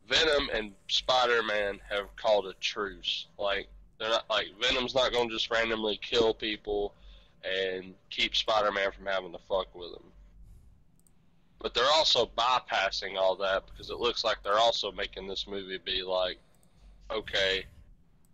Venom and Spider-Man have called a truce. Like, they're not like Venom's not gonna just randomly kill people and keep Spider-Man from having to fuck with him. But they're also bypassing all that because it looks like they're also making this movie be like, okay,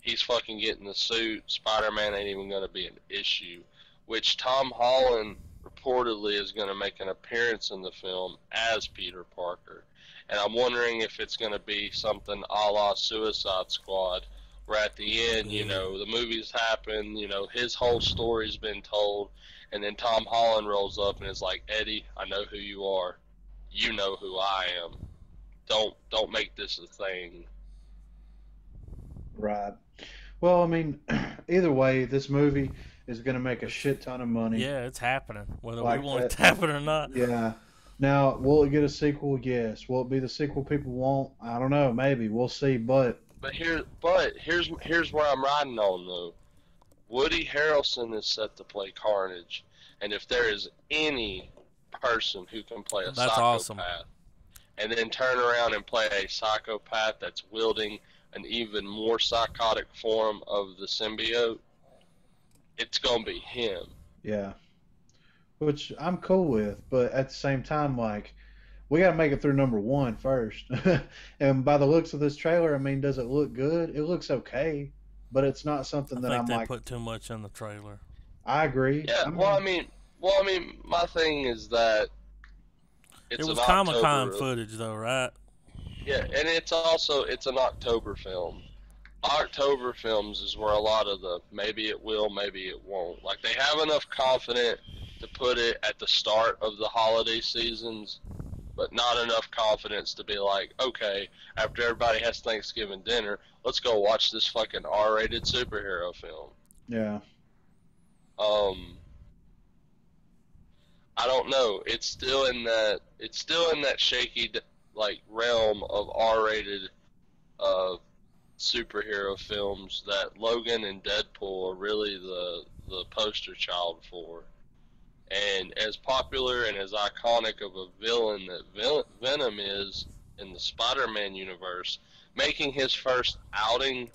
he's fucking getting the suit, Spider-Man ain't even gonna be an issue. Which Tom Holland reportedly is gonna make an appearance in the film as Peter Parker. And I'm wondering if it's going to be something a la Suicide Squad, where at the end, the movie's happened, his whole story's been told, and then Tom Holland rolls up and is like, Eddie, I know who you are. You know who I am. Don't make this a thing. Right. Well, I mean, either way, this movie is going to make a shit ton of money. Yeah, it's happening, whether Like we want that. it to happen or not. Yeah. Now, will it get a sequel? Yes. Will it be the sequel people want? I don't know. Maybe. We'll see. But Here's where I'm riding on, though. Woody Harrelson is set to play Carnage, and if there is any person who can play a That's psychopath, awesome. and then turn around and play a psychopath that's wielding an even more psychotic form of the symbiote, it's gonna be him. yeah. Which I'm cool with, but at the same time, like, we got to make it through number one first. And by the looks of this trailer, I mean, does it look good? It looks okay, but it's not something I that think I'm they like. put too much in the trailer. I agree. Yeah. Well, I mean, my thing is that It it's was an Comic-Con October- footage, though, right? Yeah, and it's an October film. October films is where a lot of the maybe it will, maybe it won't. Like, they have enough confidence to put it at the start of the holiday seasons, but not enough confidence to be like, okay, after everybody has Thanksgiving dinner, let's go watch this fucking R-rated superhero film. Yeah. I don't know. It's still in that shaky like realm of R-rated superhero films that Logan and Deadpool are really the poster child for. And as popular and as iconic of a villain that Venom is in the Spider-Man universe, making his first outing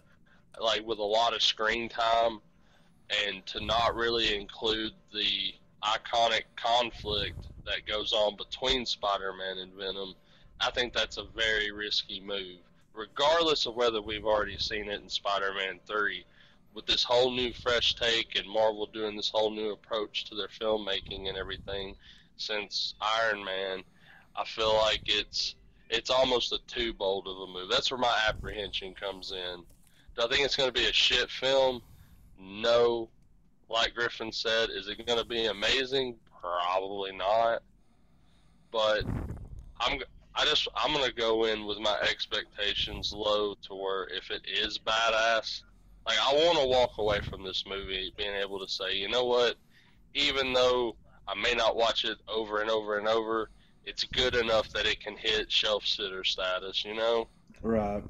like with a lot of screen time and to not really include the iconic conflict that goes on between Spider-Man and Venom, I think that's a very risky move. Regardless of whether we've already seen it in Spider-Man 3, with this whole new fresh take and Marvel doing this whole new approach to their filmmaking and everything since Iron Man, I feel like it's almost a too bold of a move. That's where my apprehension comes in. Do I think it's going to be a shit film? No. Like Griffin said, is it going to be amazing? Probably not. But I'm I'm going to go in with my expectations low to where if it is badass, like I want to walk away from this movie being able to say, you know what? Even though I may not watch it over and over and over, it's good enough that it can hit shelf sitter status, you know? Right.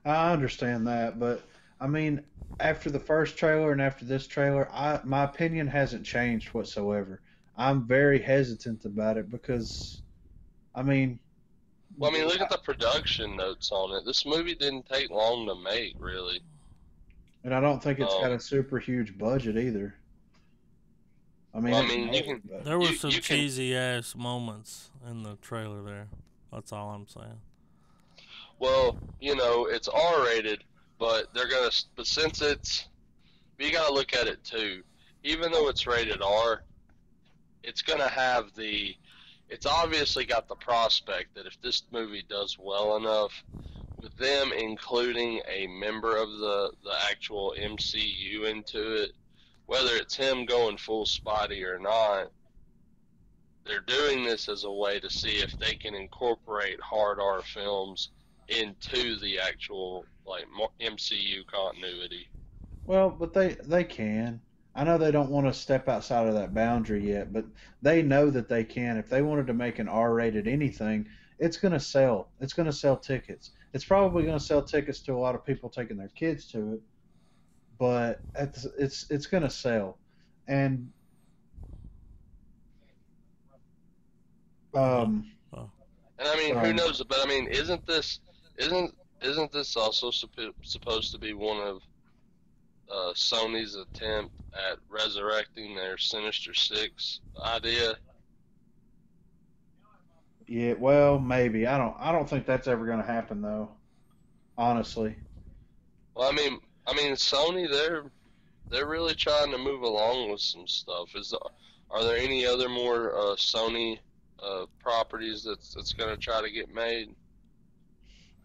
I understand that, but I mean, after the first trailer and after this trailer, my opinion hasn't changed whatsoever. I'm very hesitant about it because, I mean, Well, I mean, look at the production notes on it. This movie didn't take long to make, really. and I don't think it's got a super huge budget either. I mean, Well, I it mean, may, you can but There were you, some you can cheesy ass moments in the trailer there. That's all I'm saying. well, you know, it's R-rated, but but since you gotta look at it too. Even though it's rated R, it's gonna have it's obviously got the prospect that if this movie does well enough, with them including a member of the actual MCU into it, whether it's him going full Spidey or not, they're doing this as a way to see if they can incorporate hard R films into the actual like MCU continuity. well, but they can. I know they don't want to step outside of that boundary yet, but they know that they can. If they wanted to make an R-rated anything, it's going to sell. It's going to sell tickets. It's probably going to sell tickets to a lot of people taking their kids to it, but it's going to sell. And Hello? um, Oh. And I mean, who sorry. knows? But I mean, isn't this also supposed to be one of Sony's attempt at resurrecting their Sinister Six idea? Yeah, well, maybe. I don't think that's ever going to happen though, honestly. Well, I mean, Sony they're really trying to move along with some stuff. Are there any other more Sony properties that's going to try to get made,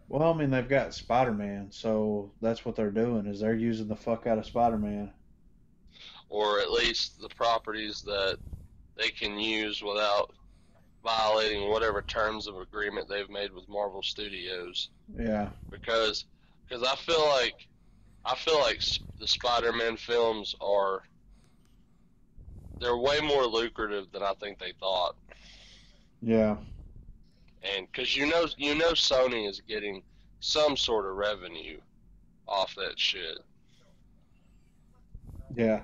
Well, I mean, they've got Spider-Man, so that's what they're doing is they're using the fuck out of Spider-Man. or at least the properties that they can use without violating whatever terms of agreement they've made with Marvel Studios? Yeah. Because I feel like the Spider-Man films they're way more lucrative than I think they thought. Yeah. And because you know Sony is getting some sort of revenue off that shit. Yeah.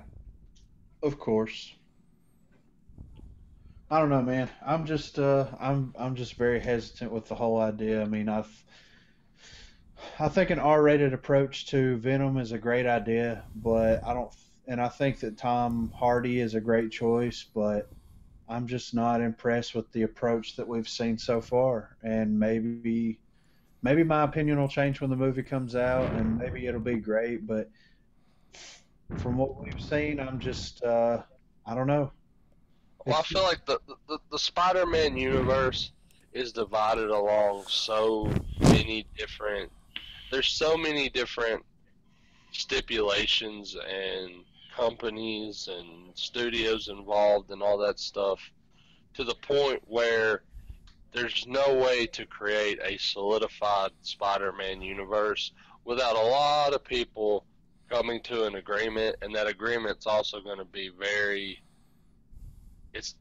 Of course. I don't know, man. I'm just very hesitant with the whole idea. I mean, I think an R-rated approach to Venom is a great idea, but I don't and I think that Tom Hardy is a great choice, but I'm just not impressed with the approach that we've seen so far. And maybe my opinion will change when the movie comes out and maybe it'll be great, but from what we've seen, I'm just I don't know. Well, I It's feel just like the Spider-Man universe is divided along so many different. There's so many different stipulations and companies and studios involved and all that stuff to the point where there's no way to create a solidified Spider-Man universe without a lot of people coming to an agreement, and that agreement's also going to be very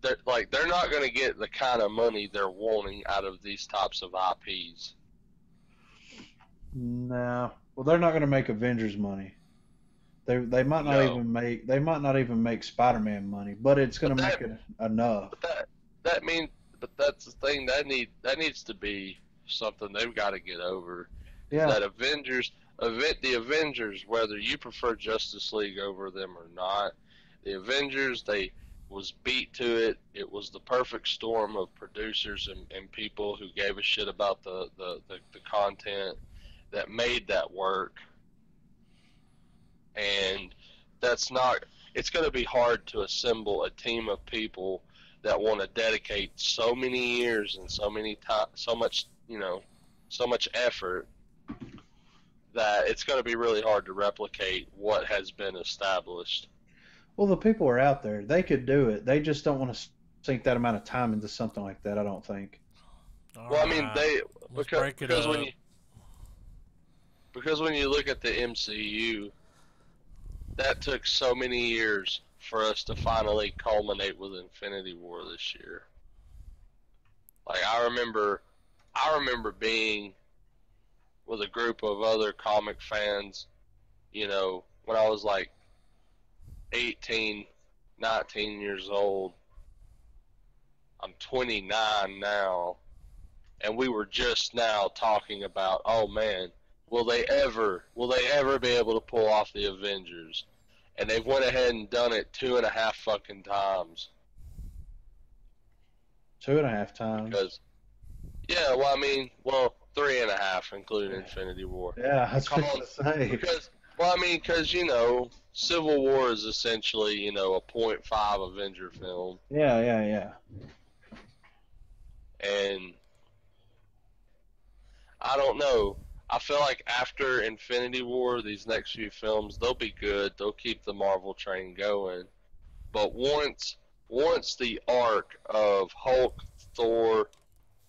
they're not going to get the kind of money they're wanting out of these types of IPs. No. Well, they're not going to make Avengers money. They might not even make Spider-Man money, but it's going to make it enough. But that's the thing that needs to be something they've got to get over. Yeah. That the Avengers, whether you prefer Justice League over them or not, the Avengers, they was beat to it. It was the perfect storm of producers and people who gave a shit about the content that made that work. And it's going to be hard to assemble a team of people that want to dedicate so many years and so much effort, that it's going to be really hard to replicate what has been established. Well, the people are out there. They could do it. They just don't want to sink that amount of time into something like that, I don't think. Well, I mean, because when you look at the MCU, that took so many years for us to finally culminate with Infinity War this year. Like, I remember being with a group of other comic fans, when I was like 18, 19 years old. I'm 29 now, and we were just now talking about, oh man, will they ever be able to pull off the Avengers? And they've went ahead and done it 2.5 fucking times. 2.5 times? Because, 3.5, including Infinity War. Yeah, I was going to say. Because Civil War is essentially, a 0.5 Avenger film. Yeah. And I don't know. I feel like after Infinity War, these next few films, they'll be good. They'll keep the Marvel train going. But once the arc of Hulk, Thor,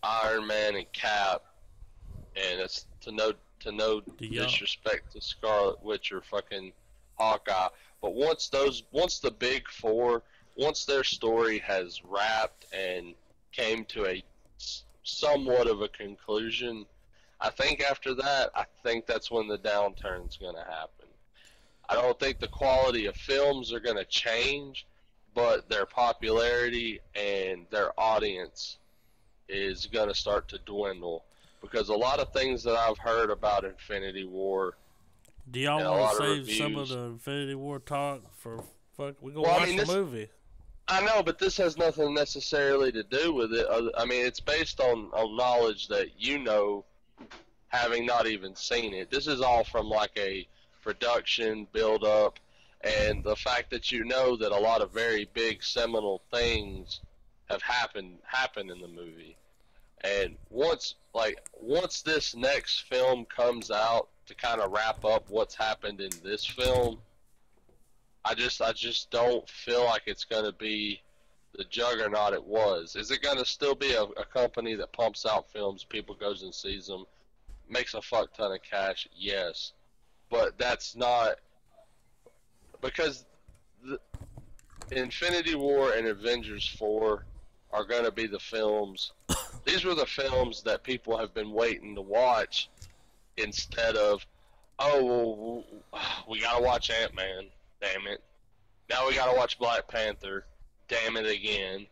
Iron Man, and Cap, and it's to no disrespect to Scarlet Witch or fucking Hawkeye, but once the big four, once their story has wrapped and came to a somewhat of a conclusion, I think after that, that's when the downturn's going to happen. I don't think the quality of films are going to change, but their popularity and their audience is going to start to dwindle. Because a lot of things that I've heard about Infinity War. Do y'all want to save some of the Infinity War talk for we go watch the movie? I know, but this has nothing necessarily to do with it. I mean, it's based on knowledge that having not even seen it. This is all from like a production build up, and the fact that that a lot of very big seminal things have happened in the movie. And once this next film comes out to kind of wrap up what's happened in this film, I just don't feel like it's going to be the juggernaut it was. Is it going to still be a company that pumps out films, people goes and sees them, makes a fuck ton of cash? Yes. But that's not, because Infinity War and Avengers 4 are going to be the films. These were the films that people have been waiting to watch, instead of, we got to watch Ant-Man, damn it. Now we got to watch Black Panther, damn it again.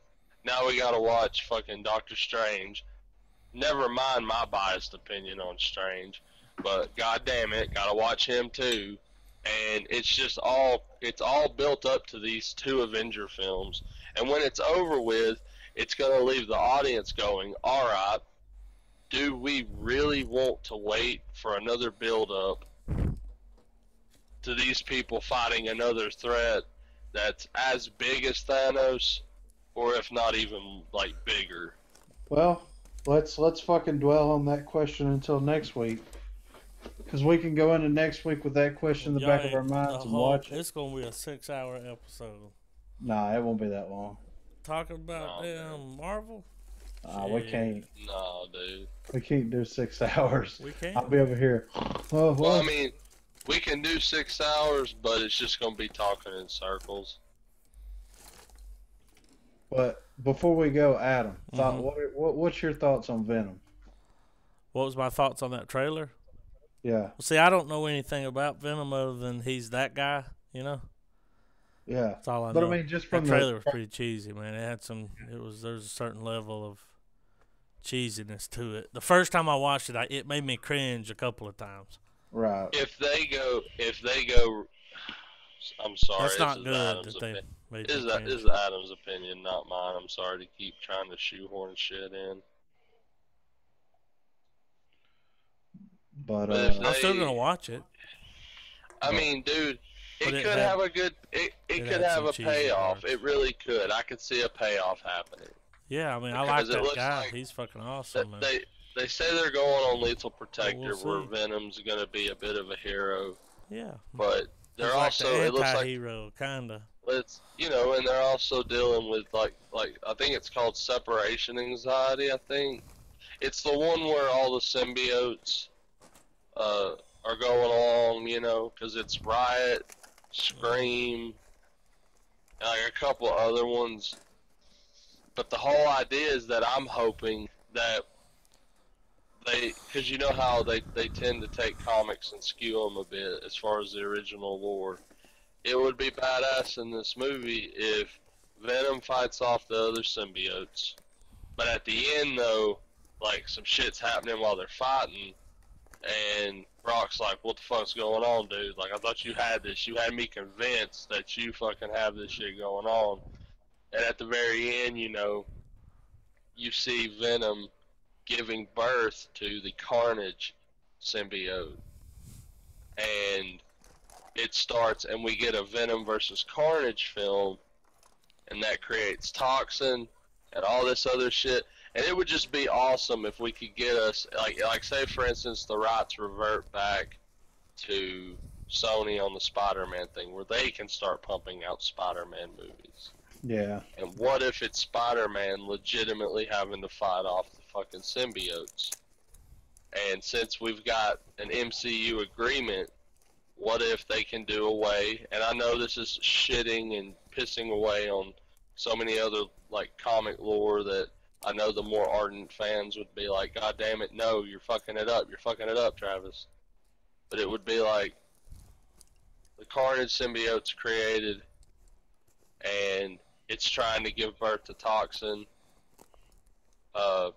Now we got to watch fucking Doctor Strange. Never mind my biased opinion on Strange, but god damn it, got to watch him too. And it's all built up to these 2 Avenger films. And when it's over with, it's going to leave the audience going, all right, do we really want to wait for another build-up to these people fighting another threat that's as big as Thanos, or if not even, like, bigger? Well, let's fucking dwell on that question until next week. Because we can go into next week with that question in the back of our minds and watch it. It's going to be a 6-hour episode. Nah, it won't be that long. Talking about Marvel? We can't. No, dude. We can't do 6 hours. We can't? I'll be over here. Well, I mean, we can do 6 hours, but it's just going to be talking in circles. But before we go, Adam, Mhm. what's your thoughts on Venom? What was my thoughts on that trailer? Yeah, Well, see, I don't know anything about Venom other than he's that guy. You know, yeah. that's all I But I know. mean, just That from the trailer was pretty cheesy, man. It had some. It was there's a certain level of cheesiness to it. The first time I watched it, it made me cringe a couple of times. right. If they go, I'm sorry. That's This not is good Adam's that they opinion. made This me is this cringe. is Adam's opinion, not mine. I'm sorry to keep trying to shoehorn shit in. But But if I'm still gonna they, watch it, I but mean, dude, but it it could had have a good, it it could had have some a cheesy payoff. parts. It really could. I could see a payoff happening Yeah, I mean, I like because it that looks guy. like He's fucking that awesome, man. they say they're going on Lethal But we'll Protector, where see. Venom's gonna be a bit of a hero, Yeah, but they're he's like the also, it looks like anti-hero, kinda. it's, and they're also dealing with like I think it's called separation anxiety. I think it's the one where all the symbiotes uh, are going along, because it's Riot, Scream, and like a couple other ones. But the whole idea is that I'm hoping that because you know how they tend to take comics and skew them a bit as far as the original lore. It would be badass in this movie if Venom fights off the other symbiotes, but at the end though, like some shit's happening while they're fighting, and Brock's like, "What the fuck's going on, dude? Like I thought you had this. You had me convinced that you fucking have this shit going on." And at the very end, you see Venom giving birth to the Carnage symbiote, and it starts, and we get a Venom versus Carnage film, and that creates Toxin and all this other shit. And it would just be awesome if we could get us, like say for instance, the rights revert back to Sony on the Spider-Man thing, where they can start pumping out Spider-Man movies. yeah, And what if it's Spider-Man legitimately having to fight off the fucking symbiotes? And since we've got an MCU agreement, what if they can do away? And I know this is shitting and pissing away on so many other like comic lore that I know the more ardent fans would be like, "God damn it, no, you're fucking it up. You're fucking it up, Travis." But it would be like the Carnage symbiote's created, and it's trying to give birth to Toxin. Uh,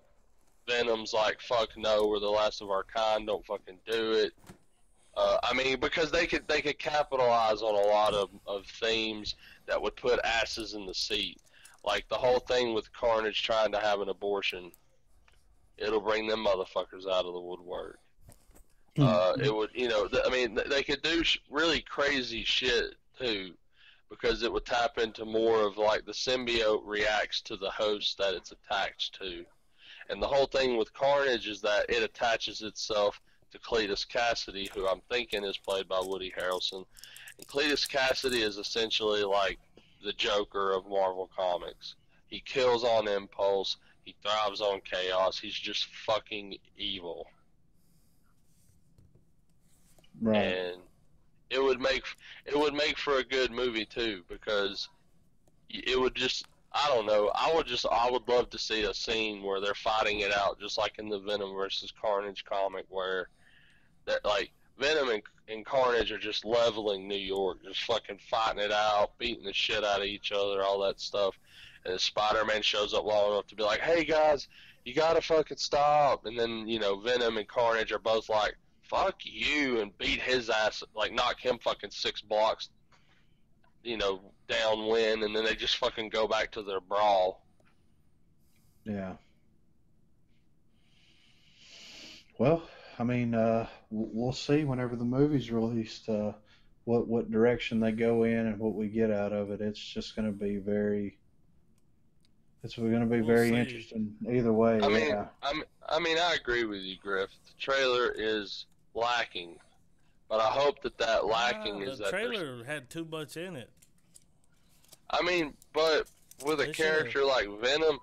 Venom's like, "Fuck no, we're the last of our kind. Don't fucking do it." I mean, because they could capitalize on a lot of themes that would put asses in the seat, like the whole thing with Carnage trying to have an abortion. It'll bring them motherfuckers out of the woodwork. It would, I mean, they could do really crazy shit too, because it would tap into more of like the symbiote reacts to the host that it's attached to. And the whole thing with Carnage is that it attaches itself to Cletus Cassidy, who I'm thinking is played by Woody Harrelson. And Cletus Cassidy is essentially like the Joker of Marvel Comics. He kills on impulse. He thrives on chaos. He's just fucking evil. right. And it would make for a good movie too, because it would just, I don't know, I would love to see a scene where they're fighting it out just like in the Venom versus Carnage comic, where that like Venom and Carnage are just leveling New York, just fucking fighting it out, beating the shit out of each other, all that stuff. And Spider-Man shows up long enough to be like, "Hey guys, you gotta fucking stop." And then Venom and Carnage are both like, "Fuck you," and beat his ass, like knock him fucking 6 blocks, downwind, and then they just fucking go back to their brawl. Yeah. Well, I mean, we'll see whenever the movie's released, what direction they go in and what we get out of it. It's just going to be it's going to be We'll very see. interesting either way. I mean, Yeah. I agree with you, Griff. The trailer is lacking, but I hope that lacking is The that there's. trailer had too much in it. I mean, but with a They character like Venom,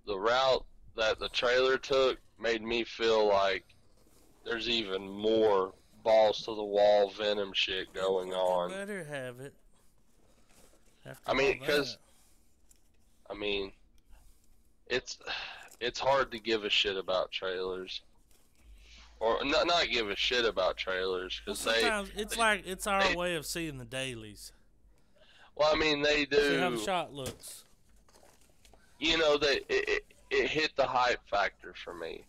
the route that the trailer took made me feel like there's even more balls to the wall Venom shit going on. Better have it. After I mean, all because that. I mean, it's hard to give a shit about trailers, or not give a shit about trailers Well, because sometimes it's our way of seeing the dailies. Well, I mean, they do. See how the shot looks. You know, it hit the hype factor for me.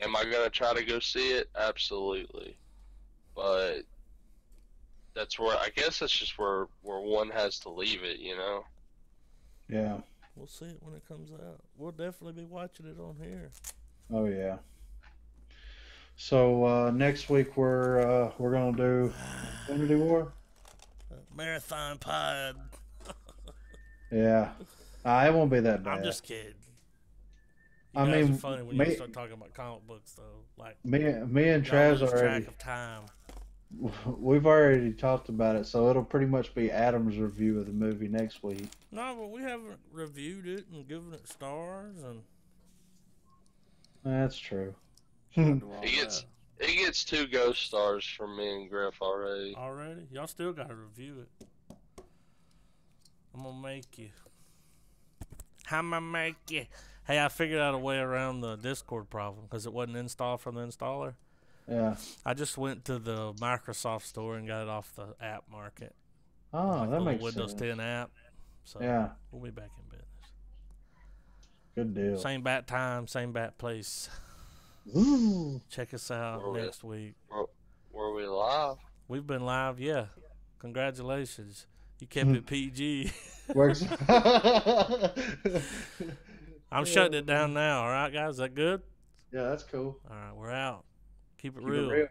Am I gonna try to go see it? Absolutely, but that's where I guess that's just where one has to leave it. You know. Yeah. We'll see it when it comes out. We'll definitely be watching it on here. Oh yeah. So next week we're gonna do Infinity War. Marathon pod. Yeah. It won't be that bad. I'm just kidding. You I guys mean, are funny when you start talking about comic books, though. Like me and y'all Trav lose already. track of time. We've already talked about it, so it'll pretty much be Adam's review of the movie next week. No, but we haven't reviewed it and given it stars, and That's true. It gets 2 ghost stars from me and Griff already. Already? Y'all still gotta review it. I'm gonna make you. Hey, I figured out a way around the Discord problem because it wasn't installed from the installer. Yeah. I just went to the Microsoft store and got it off the app market. Oh, Like that the makes Windows sense. 10 app. So Yeah. we'll be back in business. Good deal. Same bat time, same bat place. Ooh. Check us out Were we- next week. Were we live? We've been live, yeah. Congratulations. You kept it PG. Works. I'm shutting it down now. All right, guys? Is that good? Yeah, that's cool. All right, we're out. Keep it Keep it real. real.